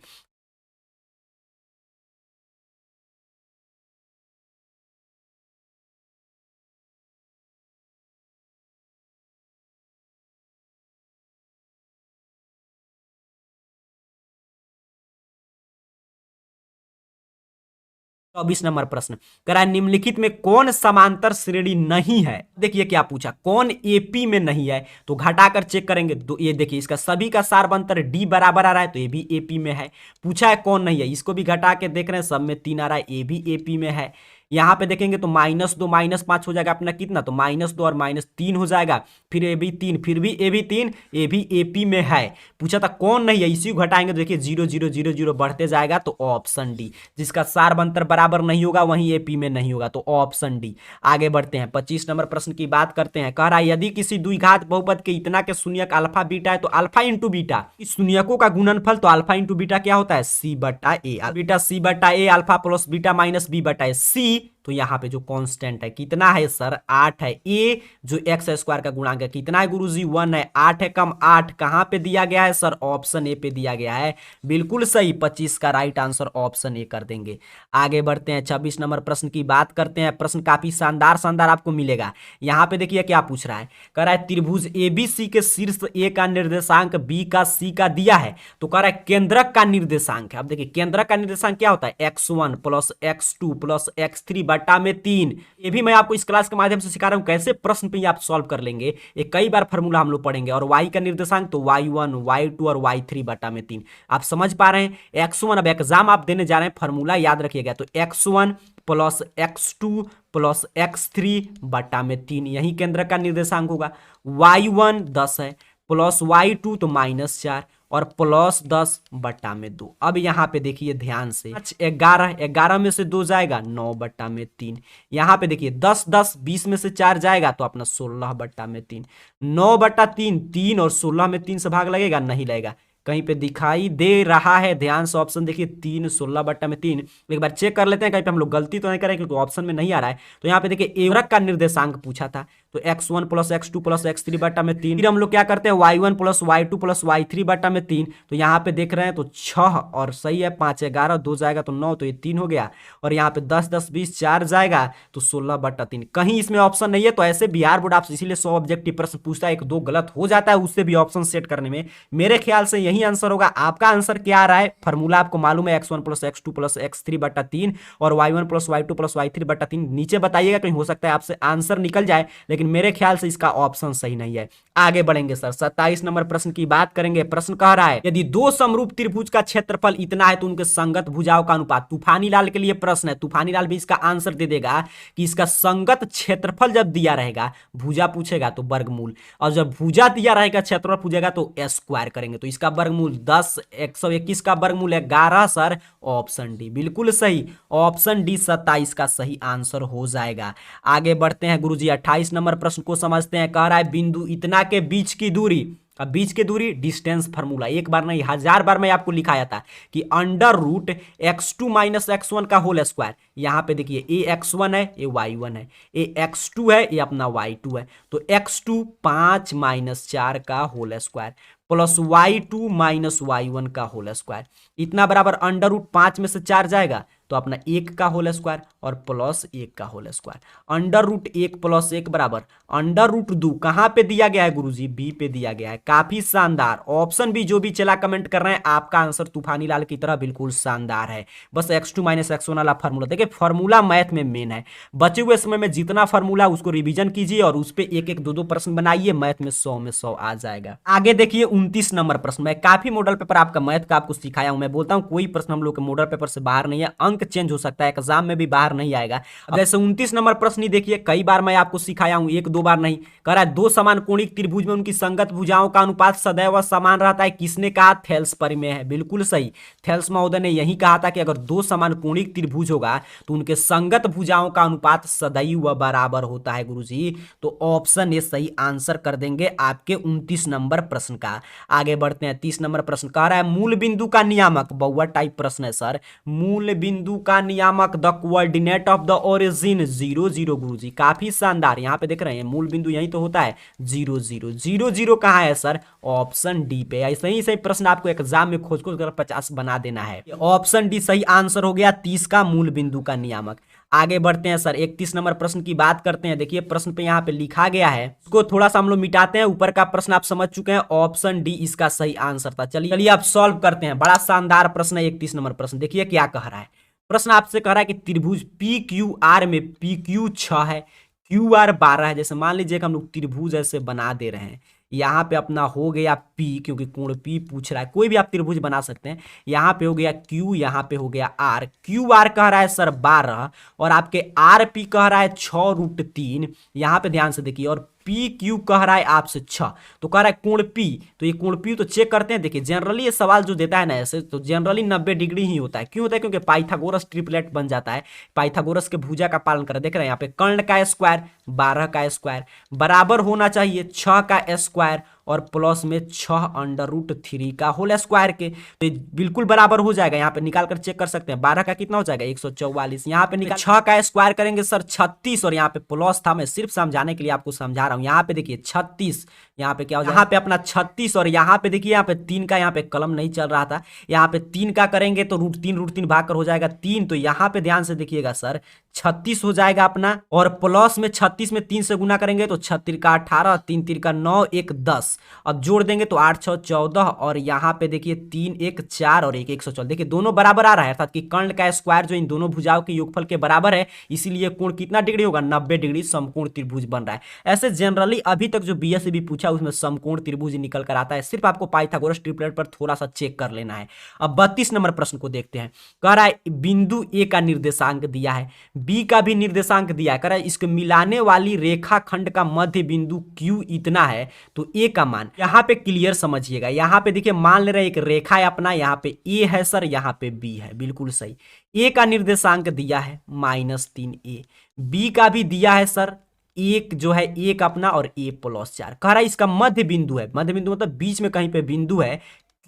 24 नंबर प्रश्न, कह रहा है निम्नलिखित में कौन समांतर श्रेणी नहीं है। देखिए क्या पूछा, कौन एपी में नहीं है, तो घटाकर चेक करेंगे, तो ये देखिए इसका सभी का सारबंतर डी बराबर आ रहा है, तो ये भी एपी में है। पूछा है कौन नहीं है, इसको भी घटा के देख रहे हैं, सब में 3 आ रहा है, ये भी एपी में है। यहाँ पे देखेंगे तो -2 -5 हो जाएगा अपना कितना, तो -2 और -3 हो जाएगा, फिर ए भी 3, फिर भी ए भी 3, ए भी एपी में है। पूछा था कौन नहीं है, इसी को घटाएंगे तो देखिए 0 0 0 0 बढ़ते जाएगा, तो ऑप्शन डी, जिसका सारबंतर बराबर नहीं होगा वहीं एपी में नहीं होगा, तो ऑप्शन डी। आगे बढ़ते हैं 25 नंबर प्रश्न की बात करते हैं, कह रहा है यदि किसी द्विघात बहुपद के इतना के शून्यक अल्फा बीटा है, तो अल्फा इंटू बीटा, इस शून्यकों का गुणनफल, तो अल्फा इंटू बीटा क्या होता है, सी बटा ए, बीटा सी बटा A, alpha plus beta minus B बटा ए सी। तो यहाँ पे जो कांस्टेंट है कितना है सर, 8 है। ए जो एक्स स्क्वायर का गुणांक है कितना है गुरुजी, 1 है। 8 है कम 8 कहाँ पे दिया गया है सर, ऑप्शन ए पे दिया गया है, बिल्कुल सही। 25 का राइट आंसर ऑप्शन ए कर देंगे। आगे बढ़ते हैं 26 नंबर प्रश्न की बात करते हैं। प्रश्न काफी शानदार शानदार आपको मिलेगा। यहाँ पे देखिए क्या पूछ रहा है, कह रहा है त्रिभुज एबीसी के शीर्ष ए का निर्देशांक बी का सी का दिया है, तो कह रहा है केंद्रक का निर्देशांक है। अब देखिए केंद्रक का निर्देशांक क्या होता है, x1 plus x2 plus x3 बटा में 3। ये भी मैं आपको इस क्लास के माध्यम से सिखा रहा हूं कैसे प्रश्न पे आप सॉल्व कर लेंगे, ये कई बार फार्मूला हम लोग पढ़ेंगे। और y का निर्देशांक तो y1 y2 और y3 बटा में 3। आप समझ पा रहे हैं, x1 अब एग्जाम आप देने जा रहे हैं, फार्मूला याद रखिएगा, तो x1 plus x2 plus x3 बटा में 3, यही केंद्र का निर्देशांक होगा। y1 10 है प्लस y2 तो -4 और प्लस 10 बटा में 2। अब यहाँ पे देखिए ध्यान से, 11 11 में से 2 जाएगा 9 बटा में 3। यहाँ पे देखिए 10 10 20 में से 4 जाएगा तो अपना 16 बटा में 3। 9 बटा 3 3 और 16 में 3 से भाग लगेगा, नहीं लगेगा। कहीं पे दिखाई दे रहा है, ध्यान से ऑप्शन देखिए 3 16 बटा में 3। एक बार चेक कर लेते हैं कहीं पे हम लोग गलती तो नहीं करें, क्योंकि ऑप्शन में नहीं आ रहा है। तो यहाँ पे देखिए एवरक का निर्देशांक पूछा था, तो x1 plus x2 plus x3 बटा में 3। फिर हम लोग क्या करते हैं, y1 plus y2 plus y3 बटा में 3। तो यहाँ पे देख रहे हैं तो 6 और सही है, 5 11 2 जाएगा तो 9, तो ये 3 हो गया। और यहाँ पे 10 10 20 4 जाएगा तो 16 बटा 3। कहीं इसमें ऑप्शन नहीं है, तो ऐसे बिहार बोर्ड आपसे इसीलिए 100 ऑब्जेक्टिव प्रश्न पूछता है, 1 2 गलत हो जाता है, उससे भी ऑप्शन सेट करने में मेरे ख्याल से यही आंसर होगा। आपका आंसर क्या आ रहा है, फॉर्मूला आपको मालूम है, x1 plus x2 plus x3 बटा 3 और y1 plus y2 plus y3 बटा 3। नीचे बताइएगा, कहीं हो सकता है आपसे आंसर निकल जाए, लेकिन लेकिन मेरे ख्याल से इसका ऑप्शन सही नहीं है। आगे बढ़ेंगे सर, 27 नंबर प्रश्न की बात करेंगे। प्रश्न कह रहा है यदि दो समरूप त्रिभुज का क्षेत्रफल इतना है तो उनके संगत भुजाओं का अनुपात। तूफानी लाल के लिए प्रश्न है, तूफानी लाल भी इसका आंसर दे देगा कि इसका संगत क्षेत्रफल जब दिया रहेगा, भुजा पूछेगा तो वर्गमूल, और जब भुजा दिया रहेगा क्षेत्रफल पूछेगा तो स्क्वायर करेंगे। तो इसका वर्गमूल 10, 121 का वर्गमूल 11 सर, ऑप्शन डी बिल्कुल सही, ऑप्शन डी 27 का सही आंसर हो जाएगा। आगे बढ़ते हैं गुरुजी, 28 नंबर प्रश्न को समझते हैं। कह रहा है बिंदु इतना के बीच की दूरी, अब बीच की दूरी डिस्टेंस फार्मूला, एक बार नहीं 1000 बार मैं आपको लिखाया था कि under root x2 minus x1 का होल स्क्वायर। यहां पे देखिए ये x1 है, ये y1 है, ये x2 है, ये अपना y2 है। तो x2 5 माइनस 4 का whole square plus y2 minus y1 का होल स्क्वायर, इतना बराबर अंडर रूट 5 में से 4 जाएगा तो अपना 1 का होल स्क्वायर और प्लस 1 का whole square. Under root 1 plus 1 बराबर अंडर रूट 2, कहां पे दिया गया है गुरुजी? बी पे दिया गया है। काफी शानदार, ऑप्शन बी जो भी चला कमेंट कर रहे हैं, आपका आंसर तूफानी लाल की तरह बिल्कुल शानदार है। बस x2 माइनस x1 वाला फार्मूला, देखिए फार्मूला मैथ में मेन है। बचे हुए समय में जितना फार्मूला उसको रिवीजन कीजिए और उस पर एक एक दो प्रश्न बनाइए, मैथ में 100 में 100 आ जाएगा। आगे देखिए 29 नंबर प्रश्न, मैं काफी मॉडल पेपर आपका मैथ का आपको सिखाया हूं। मैं बोलता हूं कोई प्रश्न हम लोग के मॉडल पेपर से बाहर नहीं है, अंक चेंज हो सकता है, एग्जाम में भी बाहर नहीं आएगा। अब जैसे 29 नंबर प्रश्न ही देखिए, कई बार मैं आपको सिखाया हूं, एक दो बार नहीं। कह रहा है दो समान कोणिक त्रिभुज में उनकी संगत भुजाओं का अनुपात सदैव समान रहता है। किसने कहा? थेल्स परिमेय है, बिल्कुल सही, थेल्स महोदय ने यही कहा था कि अगर दो समान कोणिक त्रिभुज होगा तो उनके संगत भुजाओं का अनुपात सदैव बराबर होता है गुरुजी। तो ऑप्शन ए सही आंसर कर देंगे आपके 29 नंबर प्रश्न का। आगे बढ़ते हैं 30 नंबर प्रश्न, कह रहा है मूल बिंदु का नियामक, बहुआ टाइप प्रश्न है सर, मूल बिंदु का नियामक the coordinate of the origin 0 0 गुरुजी, काफी शानदार। यहां पे देख रहे हैं मूल बिंदु यही तो होता है 0 0 0 0 कहां है सर? ऑप्शन डी पे। ऐसे ही सही प्रश्न आपको एग्जाम में खोज खोज कर 50 बना देना है। ऑप्शन डी सही आंसर हो गया 30 का, मूल बिंदु का नियामक। आगे बढ़ते हैं सर, 31 नंबर प्रश्न की बात करते हैं। देखिए प्रश्न पे यहाँ पे लिखा गया है, उसको थोड़ा सा हम लोग मिटाते हैं। ऊपर का प्रश्न आप समझ चुके हैं, ऑप्शन डी इसका सही आंसर था। चलिए आप सॉल्व करते हैं। बड़ा शानदार प्रश्न है 31 नंबर प्रश्न। देखिए क्या कह रहा है, प्रश्न आपसे कह रहा है कि त्रिभुज पी क्यू आर में पी क्यू 6 है, क्यू आर 12 है। जैसे मान लीजिए कि हम लोग त्रिभुज ऐसे बना दे रहे हैं, यहाँ पे अपना हो गया P, क्योंकि कोण P पूछ रहा है, कोई भी आप त्रिभुज बना सकते हैं। यहाँ पे हो गया Q, यहाँ पे हो गया R। क्यू आर कह रहा है सर 12 और आपके RP कह रहा है 6√3। यहाँ पे ध्यान से देखिए, और पी क्यू कह रहा है आपसे 6, तो कह रहा है कोण P, तो ये कोण P तो चेक करते हैं। देखिए जनरली ये सवाल जो देता है ना ऐसे, तो जनरली 90 डिग्री ही होता है। क्यों होता है? क्योंकि पाइथागोरस ट्रिपलेट बन जाता है, पाइथागोरस के भुजा का पालन कर। देख रहे हैं यहाँ पे कर्ण का स्क्वायर 12 का स्क्वायर बराबर होना चाहिए 6 का स्क्वायर और प्लस में 6√3 का होल स्क्वायर के, तो ये बिल्कुल बराबर हो जाएगा। यहाँ पे निकाल कर चेक कर सकते हैं, 12 का कितना हो जाएगा 144। यहाँ पे निकाल 6 का स्क्वायर करेंगे सर 36, और यहाँ पे प्लस था, मैं सिर्फ समझाने के लिए आपको समझा रहा हूँ। यहाँ पे देखिए 36, यहाँ पे क्या हो जाएगा, यहाँ पे अपना 36, और यहाँ पे देखिए यहाँ पे 3 का, यहाँ पे कलम नहीं चल रहा था, यहाँ पे 3 का करेंगे तो √3 भाग कर हो जाएगा 3। तो यहाँ पे ध्यान से देखिएगा सर 36 हो जाएगा अपना, और प्लस में 36 में 3 से गुना करेंगे तो 6 का 18, 3 3 का 9, 1 10, अब जोड़ देंगे तो 8 6 14, और यहाँ पे देखिए 3 1 4 और 1 114। देखिए दोनों बराबर आ रहा है, अर्थात कि कर्ण का स्क्वायर जो इन दोनों भुजाओं के योगफल के बराबर है, इसीलिए कोण कितना डिग्री होगा 90 डिग्री समकोण त्रिभुज बन रहा है। ऐसे जनरली अभी तक जो बीएससी भी पूछा उसमें समकोण त्रिभुज निकल कर आता है, सिर्फ आपको पाइथागोरस ट्रिपलेट पर थोड़ा सा चेक कर लेना है। अब 32 नंबर प्रश्न को देखते हैं। कह रहा है बिंदु ए का निर्देशांक दिया है, बी का भी निर्देशांक दिया है। कह रहा है इसको मिलाने वाली रेखा खंड का मध्य बिंदु क्यू इतना है, तो ए का मान यहाँ पे क्लियर समझिएगा। यहाँ पे देखिए मान ले रहे एक रेखा है अपना, यहाँ पे ए है सर, यहाँ पे बी है, बिल्कुल सही। ए का निर्देशांक दिया है -3a, बी का भी दिया है सर एक जो है एक अपना और a + 4। कह रहा है इसका मध्य बिंदु है, मध्य बिंदु मतलब बीच में कहीं पे बिंदु है,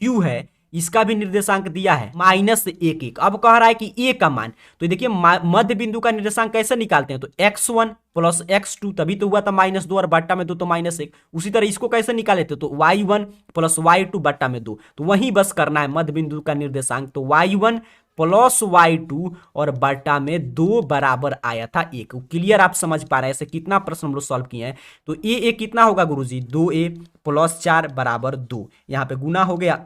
क्यू है, इसका भी निर्देशांक दिया है -1 अब कह रहा है कि a का मान, तो देखिए मध्य बिंदु का निर्देशांक कैसे निकालते हैं, तो x1 + x2, तभी तो हुआ था -2 और बट्टा में 2 तो -1। उसी तरह इसको कैसे निकाले थे, तो y1 + y2 बट्टा में 2, तो वही बस करना है मध्य बिंदु का निर्देशांक, तो y1 + y2 और बट्टा में 2 बराबर आया था 1। क्लियर आप समझ पा रहे हैं? ऐसे कितना प्रश्न हम लोग सॉल्व किए हैं, तो a कितना होगा गुरुजी 2a + 4 = 2, यहाँ पे गुना हो गया।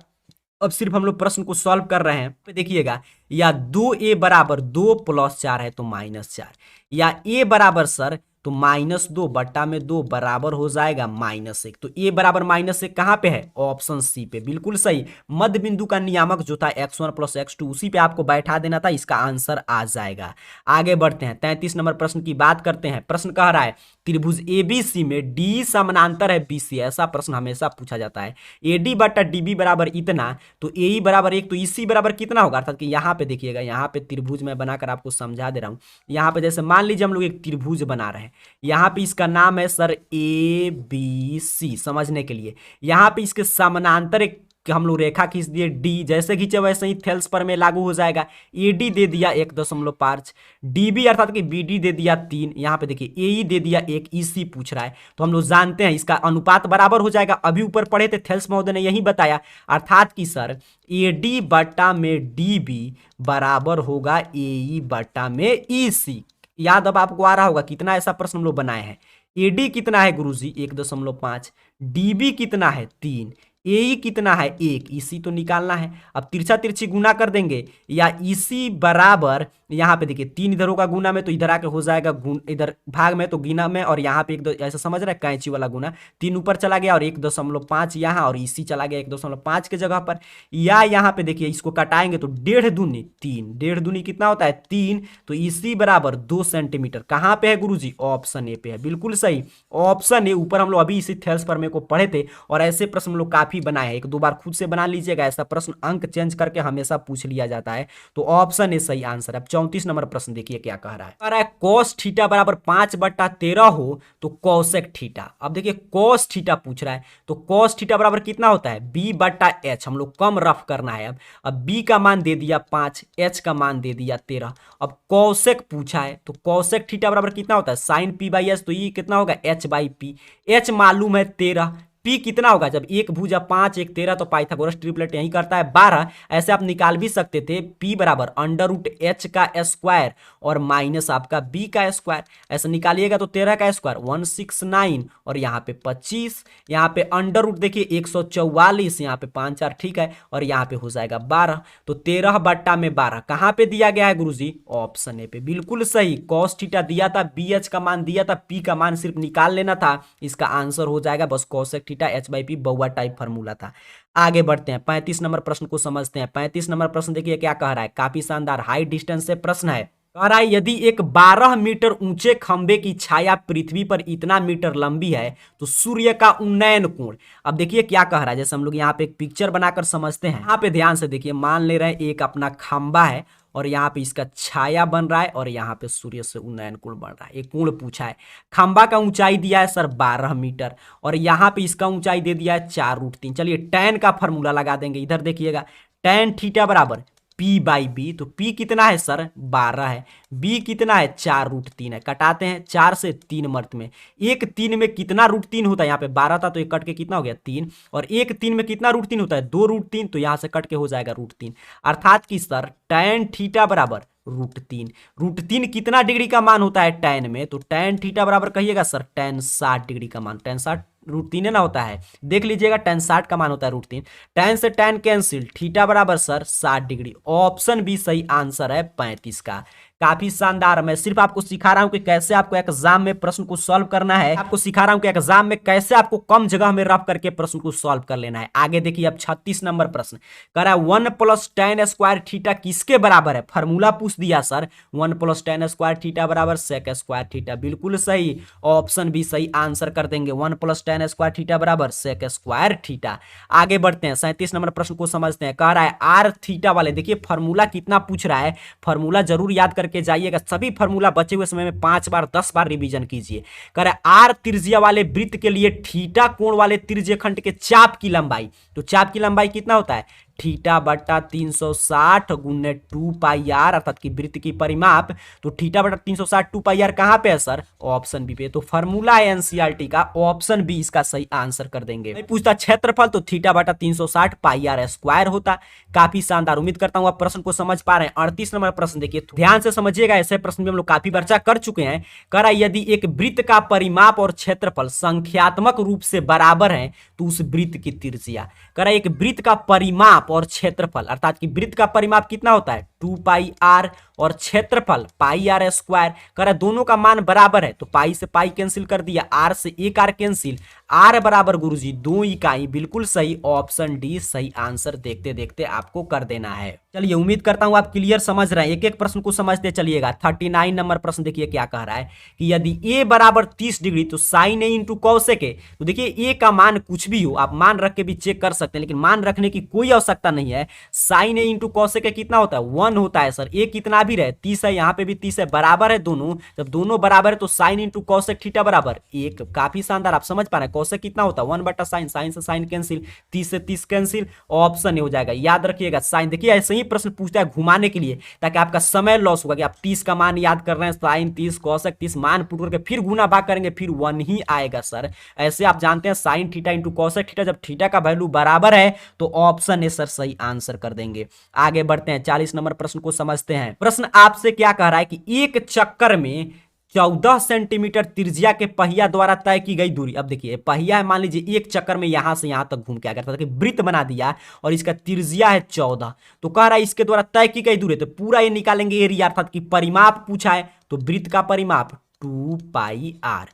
अब सिर्फ हम लोग प्रश्न को सॉल्व कर रहे हैं, देखिएगा या 2a = 2 + 4 है तो -4, या a बराबर सर तो -2 बट्टा में 2 बराबर हो जाएगा -1। तो ए बराबर -1 कहाँ पे है? ऑप्शन सी पे, बिल्कुल सही। मध्य बिंदु का नियामक जो था x1 + x2 उसी पे आपको बैठा देना था, इसका आंसर आ जाएगा। आगे बढ़ते हैं, 33 नंबर प्रश्न की बात करते हैं। प्रश्न कह रहा है त्रिभुज एबीसी में डी समानांतर है बीसी। ऐसा प्रश्न हमेशा पूछा जाता है। एडी बट्टा डीबी बराबर इतना, तो एई बराबर 1, तो ईसी बराबर कितना होगा? अर्थात कि यहाँ पे देखिएगा, यहाँ पे त्रिभुज मैं बनाकर आपको समझा दे रहा हूँ। यहाँ पे जैसे मान लीजिए हम लोग एक त्रिभुज बना रहे हैं, यहाँ पे इसका नाम है सर ए बी सी, समझने के लिए यहाँ पे इसके समानांतर एक हम लोग रेखा खींच दिए डी, जैसे खींचे वैसे ही थेल्स पर में लागू हो जाएगा। एडी दे दिया 1.5, डीबी अर्थात कि बीडी दे दिया 3, यहाँ पे देखिए एई दे दिया 1, ईसी पूछ रहा है। तो हम लोग जानते हैं इसका अनुपात बराबर हो जाएगा। अभी ऊपर पढ़े थे, थेल्स महोदय ने यही बताया, अर्थात कि सर एडी बट्टा में डीबी बराबर होगा एई बट्टा में ईसी। याद अब आपको आ रहा होगा कितना ऐसा प्रश्न हम लोग बनाए हैं। एडी कितना है गुरुजी? 1.5, डीबी कितना है? 3, एई कितना है? 1, ईसी तो निकालना है। अब तिरछा तिरछी गुना कर देंगे, या ईसी बराबर यहाँ पे देखिए 3 इधर होगा गुना में, तो इधर आके हो जाएगा इधर भाग में तो गिना में, और यहाँ पे ऐसा समझ रहे हैं कैंची वाला गुना, 3 ऊपर चला गया और 1.5 यहाँ, और ईसी चला गया 1.5 के जगह पर। या यहाँ पे देखिए इसको कटाएंगे तो 1.5 दूनी 3, 1.5 दूनी कितना होता है? 3, तो ईसी बराबर 2 सेंटीमीटर। कहाँ पे है गुरुजी? ऑप्शन ए पे है, बिल्कुल सही, ऑप्शन ए। ऊपर हम लोग अभी इसी थेल्स पर को पढ़े थे, और ऐसे प्रश्न हम लोग काफी बनाए हैं। 1-2 बार खुद से बना लीजिएगा, ऐसा प्रश्न अंक चेंज करके हमेशा पूछ लिया जाता है। तो ऑप्शन ए सही आंसर है। अब 34 नंबर प्रश्न देखिए क्या कह रहा है। कह रहा है cos थीटा बराबर 5/13 हो तो cosec थीटा। अब देखिए cos थीटा पूछ रहा है, तो cos थीटा बराबर कितना होता है? b/h। हम लोग कम रफ करना है। अब b का मान दे दिया 5, h का मान दे दिया 13। अब cosec पूछा है, तो cosec थीटा बराबर कितना होता है? sin p/h, तो ये कितना होगा? h/p। h मालूम है 13, P कितना होगा? जब 1 भुजा 5 1 13, तो पाइथागोरस ट्रिपलेट यही करता है 12। ऐसे आप निकाल भी सकते थे, P बराबर √h का स्क्वायर और माइनस आपका B का स्क्वायर। ऐसे निकालिएगा तो 13 का स्क्वायर 169, और यहाँ पे 25, यहाँ पे अंडर रूट देखिए 144, यहाँ पे 5 4 ठीक है, और यहाँ पे हो जाएगा 12। तो 13/12 कहाँ पे दिया गया है गुरुजी? ऑप्शन ए पे, बिल्कुल सही। cos थीटा दिया था, BH का मान दिया था, P का मान सिर्फ निकाल लेना था, इसका आंसर हो जाएगा बस cosec थीटा h/p, बउआ टाइप फार्मूला था। आगे बढ़ते हैं, 35 नंबर प्रश्न को समझते हैं। 35 नंबर प्रश्न देखिए क्या कह रहा है, काफी शानदार हाई डिस्टेंस से प्रश्न है। कह रहा है यदि एक 12 मीटर ऊंचे खंबे की छाया पृथ्वी पर इतना मीटर लंबी है तो सूर्य का उन्नयन कोण। अब देखिए क्या कह रहा है, जैसे हम लोग यहाँ पे एक पिक्चर बनाकर समझते हैं। यहाँ पे ध्यान से देखिए, मान ले रहे हैं एक अपना खंबा है, और यहाँ पे इसका छाया बन रहा है, और यहाँ पे सूर्य से उन्नयन कोण बन रहा है। एक कोण पूछा है। खंबा का ऊंचाई दिया है सर 12 मीटर, और यहाँ पे इसका ऊंचाई दे दिया है 4√3। चलिए tan का फॉर्मूला लगा देंगे। इधर देखिएगा, tan थीटा बराबर P/B। तो P कितना है सर? 12 है। B कितना है? 4√3 है। कटाते हैं, 4 से 3 मर्त में, 1 3 में कितना √3 होता है? यहाँ पे 12 था तो ये कट के कितना हो गया? 3। और 1 3 में कितना √3 होता है? 2√3, तो यहाँ से कट के हो जाएगा √3। अर्थात कि सर tan थीटा बराबर √3। √3 कितना डिग्री का मान होता है tan में? तो tan थीटा बराबर कहिएगा सर tan 60 डिग्री का मान। tan 60 √3 ना होता है, देख लीजिएगा, tan 60 का मान होता है √3। tan से tan कैंसिल, थीटा बराबर सर 60 डिग्री। ऑप्शन बी सही आंसर है 35 का। काफी शानदार। मैं सिर्फ आपको सिखा रहा हूं कि कैसे आपको एग्जाम में प्रश्न को सॉल्व करना है। आपको सिखा रहा हूं कि एग्जाम में कैसे आपको कम जगह में रफ करके प्रश्न को सॉल्व कर लेना है। आगे देखिए, अब 36 नंबर प्रश्न कह रहा है 1 + tan स्क्वायर थीटा किसके बराबर है? फॉर्मूला पूछ दिया सर, 1 + tan स्क्वायर थीटा बराबर sec स्क्वायर थीटा। बिल्कुल सही, ऑप्शन बी सही आंसर कर देंगे। 1 + tan स्क्वायर थीटा बराबर sec स्क्वायर थीटा। आगे बढ़ते हैं, 37 नंबर प्रश्न को समझते हैं। कह रहा है r थीटा वाले, देखिए फॉर्मूला कितना पूछ रहा है, फॉर्मूला जरूर याद करके जाइएगा। सभी फॉर्मूला बचे हुए समय में 5 बार 10 बार रिवीजन कीजिए। कह रहा है आर त्रिज्या वाले वृत्त के लिए थीटा कोण वाले त्रिज्य खंड के चाप की लंबाई, तो चाप की लंबाई कितना होता है? थीटा बट्टा 360 गुने 2πr, अर्थात की वृत्त की परिमाप। तो थीटा बट्टा 360 2πr कहां पे है सर? ऑप्शन बी पे। तो फॉर्मूला है एनसीईआरटी का, ऑप्शन बी इसका सही आंसर कर देंगे। नहीं पूछता क्षेत्रफल, तो थीटा बट्टा 360 πr स्क्वायर होता। काफी शानदार, उम्मीद करता हूं आप प्रश्न को समझ पा रहे हैं। 38 नंबर प्रश्न देखिए, ध्यान से समझिएगा, ऐसे प्रश्न भी हम लोग काफी चर्चा कर चुके हैं। कह रहा है यदि एक वृत्त का परिमाप और क्षेत्रफल संख्यात्मक रूप से बराबर है तो उस वृत्त की त्रिज्या। कह रहा है एक वृत्त का परिमाप और क्षेत्रफल, अर्थात कि वृत्त का परिमाप कितना होता है? 2 पाई आर और क्षेत्रफल पाई आर स्क्वायर। कह रहा दोनों का मान बराबर है तो पाई से पाई कैंसिल कर दिया, आर से एक आर कैंसिल, आर बराबर गुरुजी 2 इकाई। बिल्कुल सही, ऑप्शन डी सही आंसर देखते देखते आपको कर देना है। चलिए उम्मीद करता हूं आप क्लियर समझ रहे हैं, एक एक प्रश्न को समझते चलिएगा। 39 नंबर प्रश्न देखिए क्या कह रहा है कि यदि a बराबर 30 डिग्री तो sine A into cosec A. तो देखिए a का मान कुछ भी हो आप मान रख के भी चेक कर सकते हैं, लेकिन मान रखने की कोई आवश्यकता नहीं है। Sine A into cosec A कितना होता है 1 होता है सर, a कितना भी रहे 30 है, यहाँ पे भी 30 है, बराबर है दोनों। जब दोनों बराबर है तो साइन इंटू कॉसेक थीटा बराबर 1। काफी शानदार, आप समझ पा रहे हैं। कॉसेक कितना होता है 1 बटा साइन, साइन से साइन कैंसिल, 30 से 30 कैंसिल, ऑप्शन ए हो जाएगा। याद रखिएगा साइन, देखिए ऐसे ही प्रश्न पूछता है घुमाने के लिए, ताकि आपका समय लॉस होगा कि आप 30 का मान याद कर रहे हैं, साइन 30 कॉसेक 30 मान पुट करके फिर गुना भाग करेंगे, फिर 1 ही आएगा सर। ऐसे आप जानते हैं sine theta into cosec theta, जब थीटा का वैल्यू बराबर है तो ऑप्शन ए सर सही आंसर कर देंगे। आगे बढ़ते हैं, 40 नंबर प्रश्न को समझते हैं। प्रश्न आपसे क्या कह रहा है कि एक चक्कर में 14 सेंटीमीटर त्रिज्या के पहिया द्वारा तय की गई दूरी। अब देखिए पहिया है, मान लीजिए एक चक्कर में यहां से यहां तक घूम के आ गया था, वृत्त बना दिया और इसका त्रिज्या है 14, तो कह रहा है इसके द्वारा तय की गई दूरी, तो पूरा ये निकालेंगे एरिया, अर्थात कि परिमाप पूछा है तो वृत्त का परिमाप 2 पाई आर।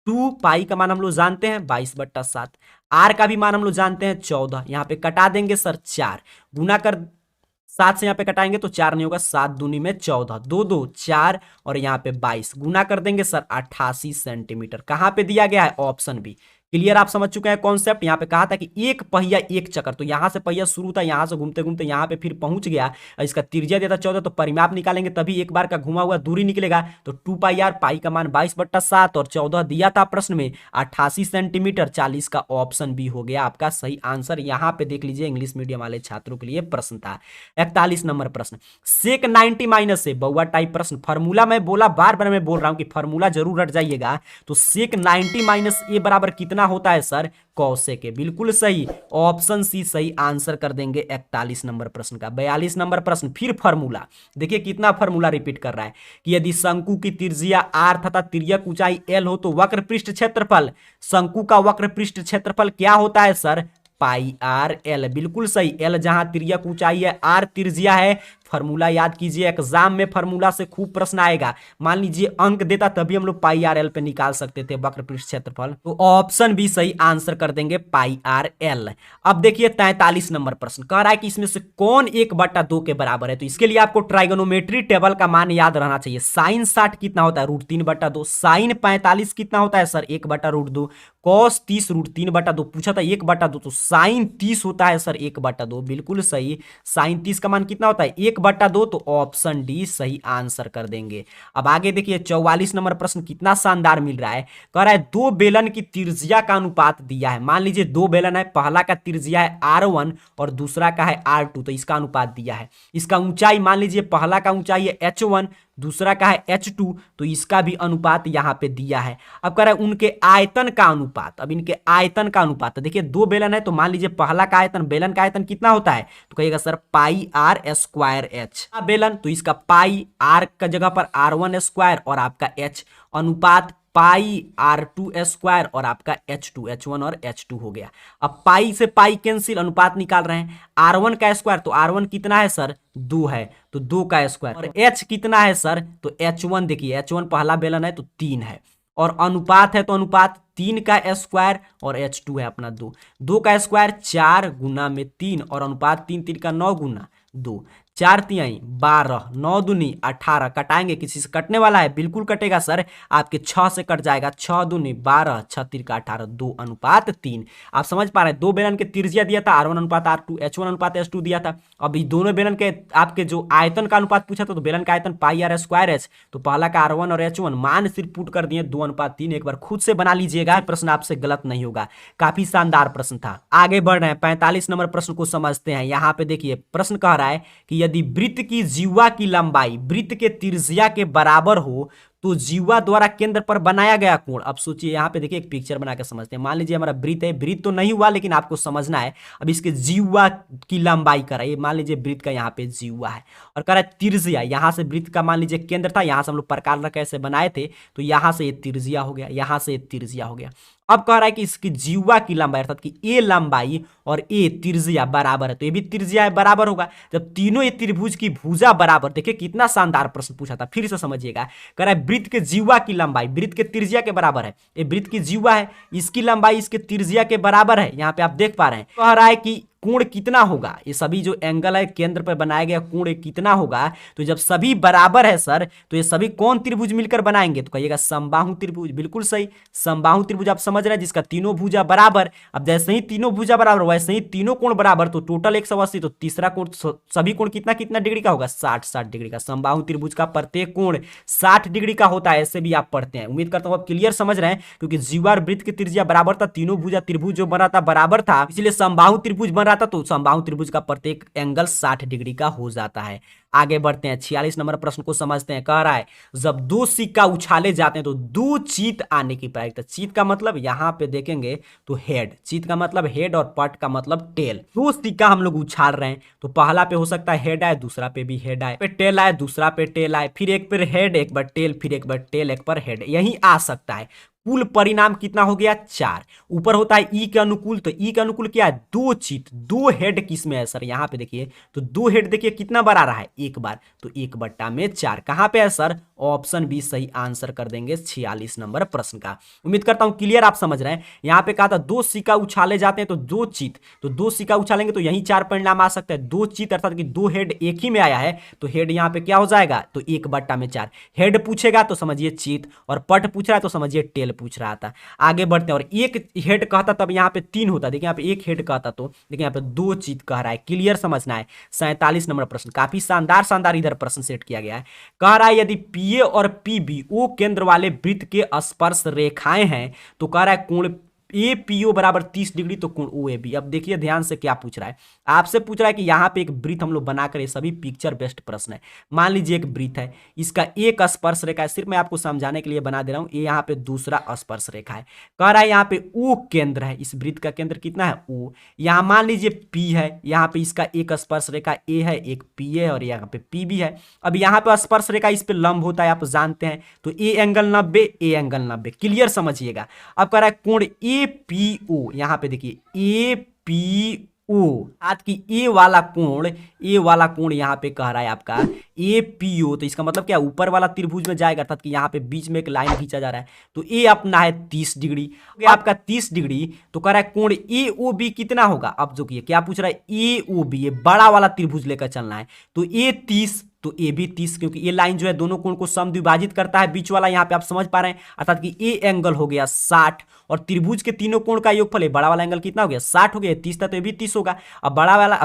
2 पाई का मान हम लोग जानते हैं 22/7, आर का भी मान हम लोग जानते हैं 14, यहाँ पे कटा देंगे सर 4, गुना कर 7 से यहाँ पे कटाएंगे तो 4 नहीं होगा, 7 दूनी में 14, 2 2 4 और यहाँ पे 22, गुना कर देंगे सर 88 सेंटीमीटर। कहाँ पे दिया गया है ऑप्शन बी। क्लियर, आप समझ चुके हैं कॉन्सेप्ट। यहाँ पे कहा था कि एक पहिया एक चक्कर, तो यहाँ से पहिया शुरू था, यहाँ से घूमते घूमते यहाँ पे फिर पहुंच गया, इसका त्रिज्या दिया था 14, तो परिमाप निकालेंगे तभी एक बार का घुमा हुआ दूरी निकलेगा, तो 2 पाई आर, पाई का मान 22/7 और 14 दिया था प्रश्न में 88 सेंटीमीटर, 40 का ऑप्शन बी हो गया आपका सही आंसर। यहाँ पे देख लीजिए इंग्लिश मीडियम वाले छात्रों के लिए प्रश्न था। 41 नंबर प्रश्न, सेक 90 माइनस से बहुआ टाइप प्रश्न। फॉर्मूला मैं बोला बार बार मैं बोल रहा हूं कि फॉर्मूला जरूर रट जाइएगा। तो सेक 90 माइनस ए बराबर कितना होता है सर कॉसेक ए। बिल्कुल सही, ऑप्शन सी सही आंसर कर देंगे 41 नंबर प्रश्न का। 42 नंबर प्रश्न, फिर फॉर्मूला देखिए कितना फॉर्मूला रिपीट कर रहा है कि यदि शंकु की त्रिज्या आर तथा तिर्यक ऊंचाई एल हो तो वक्र पृष्ठ क्षेत्रफल, शंकु का वक्र पृष्ठ क्षेत्रफल क्या होता है सर पाई आर एल। बिल्कुल सही, एल जहां तिर्यक ऊंचाई है, आर त्रिज्या है। फॉर्मूला याद कीजिए, एग्जाम में फॉर्मूला से खूब प्रश्न आएगा। मान लीजिए अंक देता तभी हम लोग पाई आर एल पे निकाल सकते थे वक्र पृष्ठ क्षेत्रफल, तो ऑप्शन भी सही आंसर कर देंगे पाई आर एल। अब देखिए 43 नंबर प्रश्न कह रहा है कि इसमें से कौन 1/2 के बराबर है। तो इसके लिए आपको ट्राइगोनोमेट्री टेबल का मान याद रहना चाहिए। साइन 60 कितना होता है √3/2, साइन 45 कितना होता है सर 1/√2, कॉस 30 √3/2, पूछा था 1/2, तो साइन 30 होता है सर 1/2। बिल्कुल सही, साइन 30 का मान कितना होता है 1/2, तो ऑप्शन डी सही आंसर कर देंगे। अब आगे देखिए 44 नंबर प्रश्न कितना शानदार मिल रहा है। कह रहा है दो बेलन की त्रिज्या का अनुपात दिया है। मान लीजिए दो बेलन है, पहला का त्रिज्या है R1 और दूसरा का है R2, तो इसका अनुपात दिया है। इसका ऊंचाई मान लीजिए पहला का ऊंचाई है H1, दूसरा का है H2, तो इसका भी अनुपात यहां पे दिया है। अब कह रहा है उनके आयतन का अनुपात। अब इनके आयतन का अनुपात, देखिए दो बेलन है तो मान लीजिए पहला का आयतन, बेलन का आयतन कितना होता है, तो कहिएगा sir pi r square h. बेलन तो इसका पाई आर का जगह पर R1 स्क्वायर और आपका H, अनुपात पाई R2 स्क्वायर और आपका H1 और H2 हो गया। अब पाई से पाई कैंसिल, अनुपात निकाल रहे हैं। R1 का स्क्वायर तो R1 कितना है सर 2 है, तो 2 का स्क्वायर, और H कितना है सर, तो H1 देखिए H1 पहला बेलन है तो 3 है, और अनुपात है तो अनुपात 3 का स्क्वायर और H2 है अपना 2, 2 का स्क्वायर 4 गुना में 3 और अनुपात 3 3 का 9 गुना 2, 4 तिहाई 12, 9 दूनी 18, कटाएंगे किसी से कटने वाला है, बिल्कुल कटेगा सर, आपके 6 से कट जाएगा, 6 दूनी 12, 6 3 का 18, 2 अनुपात 3। आप समझ पा रहे हैं, दो बेलन के त्रिज्या दिया था R1 अनुपात R2, H1 अनुपात H2 दिया था। अब इस दोनों बेलन के आपके जो आयतन का अनुपात पूछा था, तो बेलन का आयतन पाई आर स्क्वायर एच, तो पहला का R1 और H1 मान सिर्फ पुट कर दिए 2:3। एक बार खुद से बना लीजिएगा, प्रश्न आपसे गलत नहीं होगा। काफी शानदार प्रश्न था। आगे बढ़ रहे हैं, 45 नंबर प्रश्न को समझते हैं। यहाँ पे देखिए प्रश्न कह रहा है कि यदि वृत्त की जिह्वा की लंबाई वृत्त के त्रिज्या के बराबर हो तो जीवा द्वारा केंद्र पर बनाया गया कोण। अब सोचिए यहाँ पे देखिए एक पिक्चर बना के समझते हैं। मान लीजिए हमारा वृत्त है, वृत्त तो नहीं हुआ लेकिन आपको समझना है। अब इसके जीवा की लंबाई करा, ये मान लीजिए वृत्त का यहाँ पे जीवा है और करा त्रिज्या, यहाँ से वृत्त का मान लीजिए केंद्र था, यहाँ से हम लोग प्रकार रख कैसे बनाए थे, तो यहाँ से ये त्रिज्या हो गया, यहाँ से ये त्रिज्या हो गया। अब कह रहा है कि इसकी जीवा की लंबाई अर्थात कि ए लंबाई और ए त्रिज्या बराबर है, तो ये भी त्रिज्या है बराबर होगा। जब तीनों ये त्रिभुज की भुजा बराबर, देखिए कितना शानदार प्रश्न पूछा था, फिर से समझिएगा। कह रहा है वृत्त के जीवा की लंबाई वृत्त के त्रिज्या के बराबर है, ये वृत्त की जीवा है, इसकी लंबाई इसके त्रिज्या के बराबर है, यहाँ पे आप देख पा रहे हैं। कह रहा है कि कोण कितना होगा, ये सभी जो एंगल है केंद्र पर बनाया गया कोण कितना होगा, तो जब सभी बराबर है सर तो ये सभी कौन त्रिभुज मिलकर बनाएंगे, तो कहिएगा समबाहु त्रिभुज। बिल्कुल सही, समबाहु त्रिभुज आप समझ रहे हैं, जिसका तीनों भुजा बराबर। अब जैसे ही तीनों भुजा बराबर वैसे ही तीनों कोण बराबर, तो टोटल 180, तो तीसरा कोण सभी कोण कितना कितना डिग्री का होगा, 60 डिग्री का। समबाहु त्रिभुज का प्रत्येक कोण 60 डिग्री का होता है, ऐसे भी आप पढ़ते हैं। उम्मीद करता हूं आप क्लियर समझ रहे हैं, क्योंकि जीवा और वृत्त की त्रिज्या बराबर था, तीनों भुजा त्रिभुज जो बना था बराबर था, इसलिए समबाहु त्रिभुज बन रहा था, तो समबाहु त्रिभुज का प्रत्येक एंगल 60 डिग्री का हो जाता है। आगे बढ़ते हैं, 46 नंबर प्रश्न को समझते हैं। कह रहा है जब दो सिक्का उछाले जाते हैं तो दो चीत आने की प्रायिकता। चीत का मतलब यहां पे देखेंगे तो हेड, चीत का मतलब हेड और पट का मतलब टेल। दो सिक्का हम लोग उछाल रहे हैं, तो पहला पे हो सकता है हेड आए, दूसरा पे भी हेड आए, पे टेल आए, दूसरा पे टेल आए, फिर एक पर हेड एक बार टेल, फिर एक बार टेल एक पर हेड, यही आ सकता है। कुल परिणाम कितना हो गया, 4। ऊपर होता है ई के अनुकूल, तो ई के अनुकूल क्या है, दो चित, दो हेड किस में है सर, यहां पे देखिए तो दो हेड देखिए कितना बार आ रहा है, एक बार, तो 1/4 कहां पे है सर, ऑप्शन बी सही आंसर कर देंगे 46 नंबर प्रश्न का। उम्मीद करता हूं क्लियर आप समझ रहे हैं। यहां पे कहा था दो सिक्का उछाले जाते हैं तो दो चित, तो दो सिक्का उछालेंगे तो यही 4 परिणाम आ सकता है। दो चित अर्थात कि दो हेड एक ही में आया है, तो हेड यहां पे क्या हो जाएगा, तो 1/4। हेड पूछेगा तो समझिए चित, और पट पूछ रहा है तो समझिए टेल पूछ रहा था। आगे बढ़ते हैं, और एक हेड कहता तब यहाँ पे 3 होता, देखिए यहाँ पे एक हेड कहता तो देखिए यहाँ पे दो चीज कह रहा है, क्लियर समझना है। 47 नंबर प्रश्न, काफी शानदार शानदार इधर प्रश्न सेट किया गया है। कह रहा है यदि पीए और पीबी ओ केंद्र वाले वृत्त के स्पर्श रेखाएं हैं, तो कह रहा है कोण ए पी ओ बराबर 30 डिग्री, तो कोण ओ ए बी। अब देखिए ध्यान से क्या पूछ रहा है, आपसे पूछ रहा है कि यहाँ पे एक वृत्त हम लोग बनाकर, ये सभी पिक्चर बेस्ड प्रश्न है। मान लीजिए एक वृत्त है, इसका एक स्पर्श रेखा है, सिर्फ मैं आपको समझाने के लिए बना दे रहा हूँ, ये यहाँ पे दूसरा स्पर्श रेखा है। कह रहा है यहाँ पे ओ केंद्र है, इस वृत्त का केंद्र कितना है, ओ। यहाँ मान लीजिए पी है, यहाँ पे इसका एक स्पर्श रेखा ए है, एक पी है, और यहाँ पे पी भी है। अब यहाँ पे स्पर्श रेखा इस पे लंब होता है, आप जानते हैं, तो A angle 90, A angle 90, clear समझिएगा। अब कह रहा है कोण ए पी ओ, यहां पे देखिए ए पी ओ, आज की ए वाला कोण यहां पे कह रहा है आपका ए पी ओ, तो इसका मतलब क्या, ऊपर वाला त्रिभुज में जाएगा, अर्थात कि यहाँ पे बीच में एक लाइन खींचा जा रहा है, तो ए अपना है 30 डिग्री, आपका 30 डिग्री, तो कह रहा है कोण ए ओ बी कितना होगा। अब जो कि क्या पूछ रहा है, ए ओ बी, ये बड़ा वाला त्रिभुज लेकर चलना है, तो ए 30, तो ए भी 30, क्योंकि ये लाइन जो है दोनों कोण को समद्विभाजित करता है, बीच वाला यहाँ पे आप समझ पा रहे हैं, अर्थात कि ए एंगल हो गया 60, और त्रिभुज के तीनों कोण का योगफल है, बड़ा वाला एंगल कितना हो गया, 60 हो गया, 30 था तो ये भी 30 होगा। अब बड़ा वाला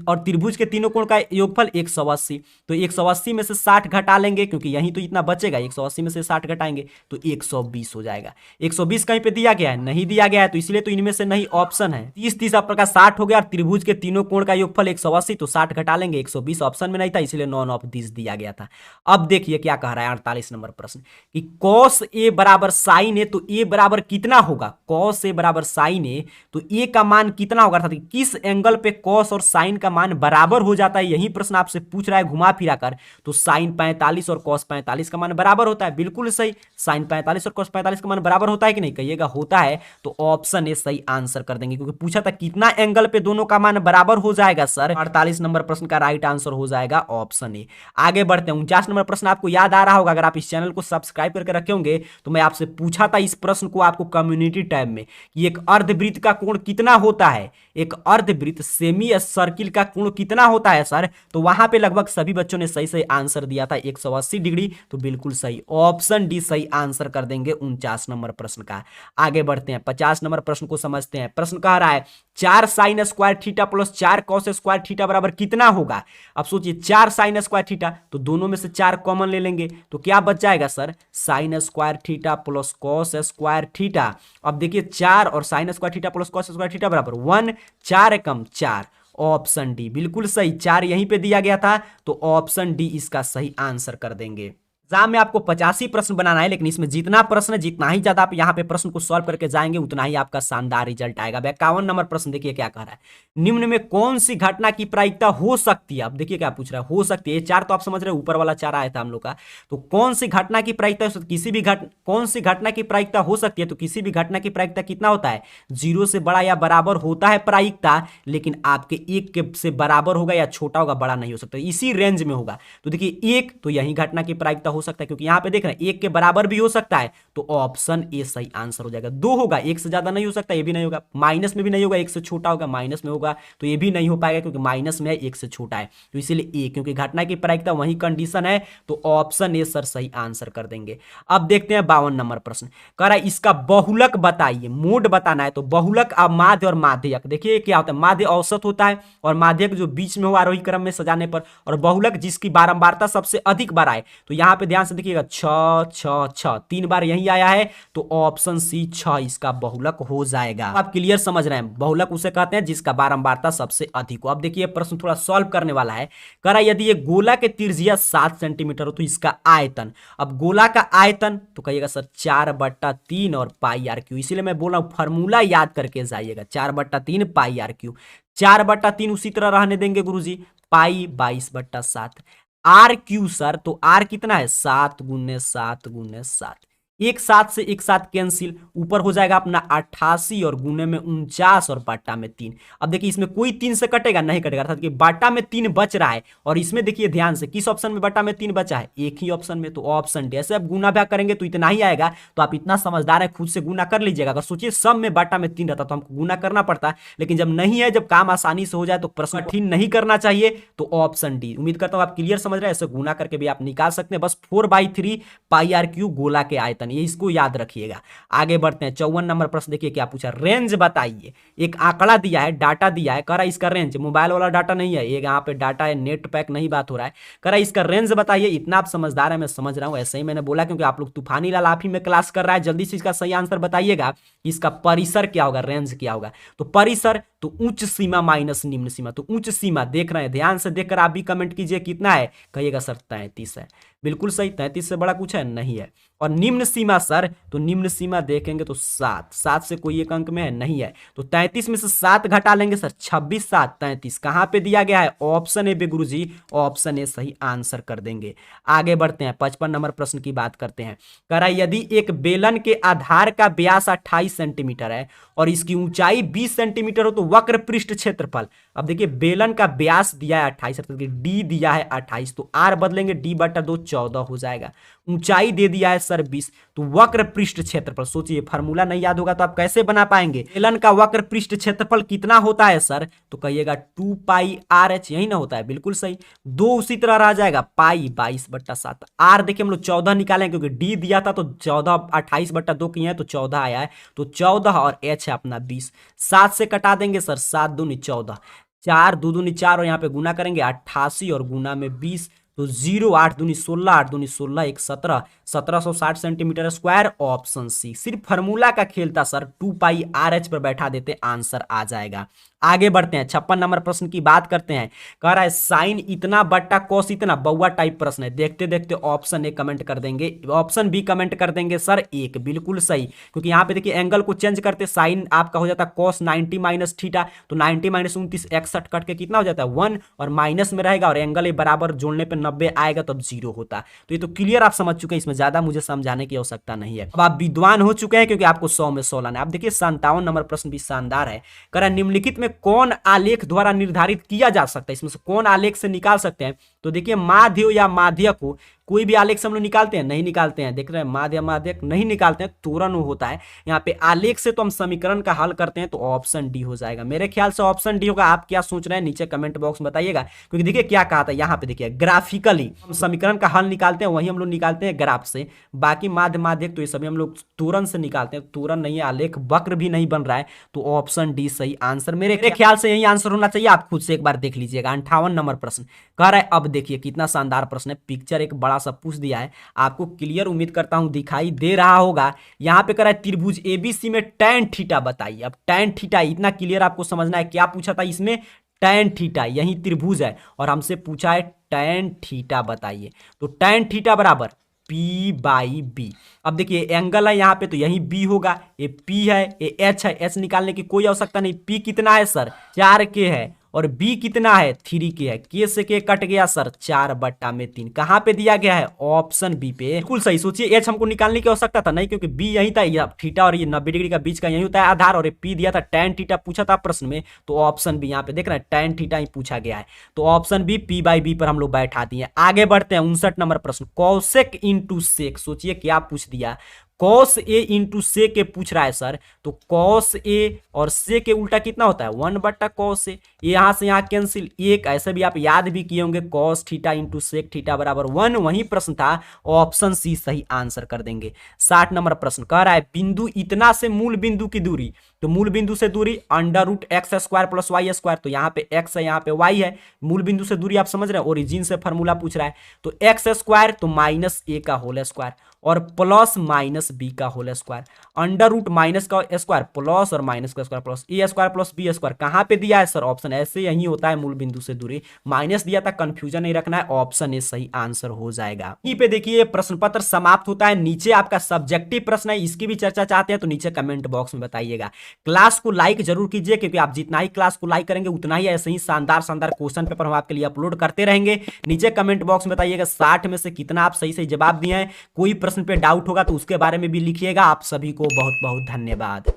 और त्रिभुज के तीनों कोण का योगफल 180, तो 180 में से 60 घटा लेंगे, क्योंकि यहीं तो इतना बचेगा, 180 में से 60 घटाएंगे तो 120 हो जाएगा। 120 कहीं पे दिया गया है, नहीं दिया गया है, तो इसलिए तो इनमें से नहीं ऑप्शन है। 30 आपका 60 हो गया, और त्रिभुज के तीनों कोण का योगफल 180, तो 60 घटा लेंगे, 120 ऑप्शन में नहीं था, इसलिए नॉन ऑफ दिस दिया गया था। अब देखिए क्या कह रहा है 48 नंबर प्रश्न, कि कॉस ए बराबर साइन ए, तो ए बराबर कितना होगा, कॉस ए बराबर साइन ए, तो ए का मान कितना होगा, अर्थात किस एंगल पे कॉस और साइन का मान बराबर हो जाता है, यही प्रश्न आपसे पूछ रहा है घुमा फिरा कर। तो साइन 45 और कॉस 45 का मान बराबर होता है, बिल्कुल सही, साइन 45 और कॉस 45 का मान बराबर होता है कि नहीं, कहिएगा होता है, तो ऑप्शन ए सही आंसर कर देंगे, क्योंकि पूछा था कितना एंगल पे दोनों का मान बराबर हो जाएगा सर। 48 नंबर प्रश्न का राइट आंसर हो जाएगा ऑप्शन ए। आगे बढ़ते हैं, 49 नंबर प्रश्न आपको याद आ रहा होगा, अगर आप इस चैनल को सब्सक्राइब करके रखे होंगे, तो मैं आपसे पूछा था इस प्रश्न को आपको कम्युनिटी टैब में, कि एक अर्धवृत्त का कोण कितना होता है, एक अर्धवृत्त सेमी सर्किल का कोण कितना होता है सर, तो वहां पे लगभग सभी बच्चों ने सही सही आंसर दिया था 180 डिग्री, तो बिल्कुल सही, ऑप्शन डी सही आंसर कर देंगे 49 नंबर प्रश्न का। आगे बढ़ते हैं, 50 नंबर प्रश्न को समझते हैं। प्रश्न कह रहा है 4 sine square theta plus 4 cos square theta बराबर कितना होगा। अब सोचिए 4 साइन स्क्वायर थीटा, तो दोनों में से 4 कॉमन ले लेंगे, तो क्या बच जाएगा sir, sine square theta plus cos square theta. अब देखिए 4 और sine square theta plus cos square theta बराबर 1, 4 एकम 4, ऑप्शन डी बिल्कुल सही, 4 यहीं पे दिया गया था, तो ऑप्शन डी इसका सही आंसर कर देंगे। एग्जाम में आपको 85 प्रश्न बनाना है, लेकिन इसमें जितना प्रश्न है, जितना ही ज्यादा आप यहाँ पे प्रश्न को सॉल्व करके जाएंगे उतना ही आपका शानदार रिजल्ट आएगा। 51 नंबर प्रश्न देखिए क्या कह रहा है, निम्न में कौन सी घटना की प्रायिकता हो सकती है। अब देखिए क्या पूछ रहा है, हो सकती है, ये चार तो आप समझ रहे हो, ऊपर वाला चार आया था हम लोग का। तो कौन सी घटना की प्रायिकता, किसी भी कौन सी घटना की प्रायिकता हो सकती है, तो किसी भी घटना की प्रायिकता कितना होता है, 0 से बड़ा या बराबर होता है प्रायिकता, लेकिन आपके 1 के से बराबर होगा या छोटा होगा, बड़ा नहीं हो सकता, इसी रेंज में होगा। तो देखिए 1 तो यही घटना की प्रायिकता हो सकता है, क्योंकि यहां पे देख रहे हैं 1 के बराबर भी हो सकता है, तो ऑप्शन ए सही आंसर हो जाएगा। 2 होगा, 1 से ज्यादा नहीं हो सकता, ये भी नहीं होगा, माइनस में भी नहीं होगा, 1 से छोटा होगा, माइनस में होगा तो ये भी नहीं हो पाएगा, क्योंकि माइनस में है, 1 से छोटा है, तो इसीलिए ए, क्योंकि घटना की प्रायिकता वही कंडीशन है, तो ऑप्शन ए सर सही आंसर कर देंगे। अब देखते हैं 52 नंबर प्रश्न, कह रहा है इसका बहुलक बताइए, मोड बताना है, तो बहुलक अब माध्य और माध्यक, देखिए क्या होता है, माध्य औसत होता है और माध्यक जो बीच में हो आरोही क्रम में सजाने पर, और बहुलक जिसकी बारंबारता सबसे अधिक बार आए। तो यहां पे ध्यान से देखिएगा 6 6 6 3 बार यही आया है, तो ऑप्शन सी 6 इसका बहुलक हो जाएगा। आप क्लियर समझ रहे हैं, बहुलक उसे कहते हैं जिसका बारंबारता सबसे अधिक हो। अब देखिए प्रश्न थोड़ा सॉल्व करने वाला है, कह रहा यदि ये गोला के त्रिज्या 7 सेंटीमीटर हो तो इसका आयतन, अब गोला का आयतन तो कहिएगा सर 4/3 और पाई आर क्यू, इसीलिए मैं बोल रहा हूं फॉर्मूला याद करके जाइएगा, 4/3 पाई आर क्यू, 4/3 उसी तरह रहने देंगे गुरुजी, पाई 22/7 आर क्यू सर, तो आर कितना है 7 × 7 × 7, एक साथ से एक साथ कैंसिल, ऊपर हो जाएगा अपना 88 और गुने में 49 और बाटा में 3। अब देखिए इसमें कोई 3 से कटेगा नहीं कटेगा, अर्थात कि बाटा में 3 बच रहा है, और इसमें देखिए ध्यान से किस ऑप्शन में बाटा में 3 बचा है, एक ही ऑप्शन में, तो ऑप्शन डी। ऐसे आप गुना भाग करेंगे तो इतना ही आएगा, तो आप इतना समझदार है खुद से गुना कर लीजिएगा। अगर सोचिए सब में बाटा में 3 रहता तो हमको गुना करना पड़ता, लेकिन जब नहीं है, जब काम आसानी से हो जाए तो प्रश्न कठिन नहीं करना चाहिए, तो ऑप्शन डी। उम्मीद करता हूं आप क्लियर समझ रहे हैं, ऐसे गुना करके भी आप निकाल सकते हैं, बस 4/3 पाई आर क्यू गोला के आयतन, ये इसको याद रखिएगा। आगे बढ़ते हैं 54 नंबर प्रश्न, देखिए क्या पूछा, रेंज बताइए, एक आंकड़ा दिया है, डाटा दिया है, कह रहा है इसका रेंज, मोबाइल वाला डाटा नहीं है, एक यहाँ पे डाटा है, नेट पैक नहीं बात हो रहा है, कह रहा है इसका रेंज बताइए। इतना आप समझदार है, मैं समझ रहा हूं, ऐसे ही मैंने बोला क्योंकि आप लोग तूफानी लाल आप ही में क्लास कर रहा है, जल्दी से इसका सही आंसर बताइएगा, इसका परिसर क्या होगा, रेंज क्या होगा। तो परिसर तो उच्च सीमा माइनस निम्न सीमा, तो उच्च सीमा देख रहे हैं, ध्यान से देखकर आप भी कमेंट कीजिए कितना है, कहिएगा सर 33 है, बिल्कुल सही, 33 से बड़ा कुछ है नहीं है। और निम्न सीमा सर, तो निम्न सीमा देखेंगे तो 7, 7 से कोई एक अंक में है नहीं है, तो 33 में से 7 घटा लेंगे सर, 26 7 33, कहां पे दिया गया है, ऑप्शन ए पे गुरुजी, ऑप्शन ए सही आंसर कर देंगे। आगे बढ़ते हैं 55 नंबर प्रश्न की बात करते हैं, कह रहा है यदि एक बेलन के आधार का व्यास 28 सेंटीमीटर है और इसकी ऊंचाई 20 सेंटीमीटर हो तो वक्र पृष्ठ क्षेत्रफल। अब देखिए बेलन का व्यास दिया है 28, डी दिया है 28, तो आर बदलेंगे d/2 14 हो जाएगा, ऊंचाई दे दिया है सर 20, तो वक्र पृष्ठ क्षेत्रफल, सोचिए फार्मूला नहीं याद होगा तो आप कैसे बना पाएंगे, बेलन का वक्र पृष्ठ क्षेत्रफल कितना होता है सर, तो कहिएगा 2πRh, यही ना होता है, बिल्कुल सही, 2 उसी तरह रह जाएगा, पाई 22/7, आर देखिए हम लोग 14 निकालें क्योंकि डी दिया था तो 14, 28/2 की है तो 14 आया है, तो 14 और एच है अपना 20, 7 से कटा देंगे सर, 7 दूनी 14, 4 2 दूनी 4 और यहाँ पे गुना करेंगे 88 और गुना में 20, तो 0 8 दूनी 16, 8 दूनी 16 1 17, 1760 सेंटीमीटर स्क्वायर, ऑप्शन सी। सिर्फ फार्मूला का खेल था सर, 2πRh पर बैठा देते आंसर आ जाएगा। आगे बढ़ते हैं 56 नंबर प्रश्न की बात करते हैं, कह रहा है साइन इतना बट्टा कॉस इतना, बउआ टाइप प्रश्न है, देखते देखते ऑप्शन ए कमेंट कर देंगे, ऑप्शन बी कमेंट कर देंगे सर 1, बिल्कुल सही, क्योंकि यहाँ पे देखिए एंगल को चेंज करते साइन आपका हो जाता है कॉस 90 माइनस थीटा, तो 90 माइनस 29 61 कट के कितना हो जाता है 1, और माइनस में रहेगा और एंगल बराबर जोड़ने पे 90 आएगा तब 0 होता। तो ये तो क्लियर आप समझ चुके हैं, इसमें ज्यादा मुझे समझाने की आवश्यकता नहीं है, अब आप विद्वान हो चुके हैं क्योंकि आपको 100 में 100 लाना है। अब देखिए 57 नंबर प्रश्न भी शानदार है, कह रहा है निम्नलिखित में कौन आलेख द्वारा निर्धारित किया जा सकता है, इसमें से कौन आलेख से निकाल सकते हैं, तो देखिए माध्य या माध्यक हो, कोई भी आलेख से हम लोग निकालते हैं, नहीं निकालते हैं, देख रहे हैं माध्य माध्यक नहीं निकालते हैं, त्वरण होता है, यहाँ पे आलेख से तो हम समीकरण का हल करते हैं, तो ऑप्शन डी हो जाएगा, मेरे ख्याल से ऑप्शन डी होगा। आप क्या सोच रहे हैं नीचे कमेंट बॉक्स में बताइएगा, क्योंकि देखिए क्या कहा था यहाँ पे, देखिए ग्राफिकली हम समीकरण का हल निकालते हैं, वही हम लोग निकालते हैं ग्राफ से, बाकी माध्य माध्यक तो ये सभी हम लोग त्वरण से निकालते हैं, त्वरण नहीं है, आलेख वक्र भी नहीं बन रहा है, तो ऑप्शन डी सही आंसर, मेरे ख्याल से यही आंसर होना चाहिए, आप खुद से एक बार देख लीजिएगा। 58 नंबर प्रश्न कह रहा है, अब देखिए कितना शानदार प्रश्न है, पिक्चर एक बड़ा सा पूछ दिया है, आपको क्लियर उम्मीद करता हूं दिखाई दे रहा होगा। यहां पे कह रहा है त्रिभुज एबीसी में tan थीटा बताइए। अब tan थीटा इतना क्लियर आपको समझना है, क्या पूछा था इसमें, tan थीटा, यही त्रिभुज है और हमसे पूछा है tan थीटा बताइए, तो tan थीटा बराबर P बाई बी। अब देखिए एंगल है यहाँ पे तो यही B होगा, ये P है, ये H है, H निकालने की कोई आवश्यकता नहीं। P कितना है सर 4K है, और B कितना है 3K है। K से K कट गया सर 4/3। कहाँ पे दिया गया है ऑप्शन बी पे, बिल्कुल सही। सोचिए H हमको निकालने की आवश्यकता था नहीं, क्योंकि B यही था, ये थीटा और ये 90 डिग्री का बीच का यही होता है आधार, और ये P दिया था tan थीटा पूछा था प्रश्न में, तो ऑप्शन बी यहाँ पे देख रहे हैं tan थीटा ही पूछा गया है, तो option B P by B पर हम लोग बैठा दिए। आगे बढ़ते हैं 59 नंबर प्रश्न, कॉसेक इंटू सेक। सोचिए क्या पूछ दिया, कॉस ए इंटू से के पूछ रहा है सर, तो कॉस ए और से के उल्टा कितना होता है 1/cos ए, यहां से यहां कैंसिल, एक ऐसे भी आप याद भी किए होंगे cos theta into sec theta बराबर 1, वही प्रश्न था, ऑप्शन सी सही आंसर कर देंगे। 60 नंबर प्रश्न कह रहा है बिंदु इतना से मूल बिंदु की दूरी, तो मूल बिंदु से दूरी √x² + y², तो यहाँ पे x है यहाँ पे y है, मूल बिंदु से दूरी आप समझ रहे हैं, ओरिजिन से फॉर्मूला पूछ रहा है, तो x² तो -a का होल स्क्वायर और प्लस -b का whole square, under root minus का स्क्वायर प्लस और माइनस का स्क्वायर प्लस a² + b²। कहां पे दिया है सर ऑप्शन, ऐसे यही होता है मूल बिंदु से दूरी, माइनस दिया था, कंफ्यूजन नहीं रखना है, ऑप्शन ए सही आंसर हो जाएगा। यहीं पे देखिए प्रश्न पत्र समाप्त होता है, नीचे आपका सब्जेक्टिव प्रश्न है, इसकी भी चर्चा चाहते हैं तो नीचे कमेंट बॉक्स में बताइएगा। क्लास को लाइक जरूर कीजिए, क्योंकि आप जितना ही क्लास को लाइक करेंगे उतना ही ऐसे ही शानदार शानदार क्वेश्चन पेपर हम आपके लिए अपलोड करते रहेंगे। नीचे कमेंट बॉक्स में बताइएगा 60 में से कितना आप सही सही जवाब दिए हैं, कोई प्रश्न पे डाउट होगा तो उसके बारे में भी लिखिएगा। आप सभी को बहुत बहुत धन्यवाद।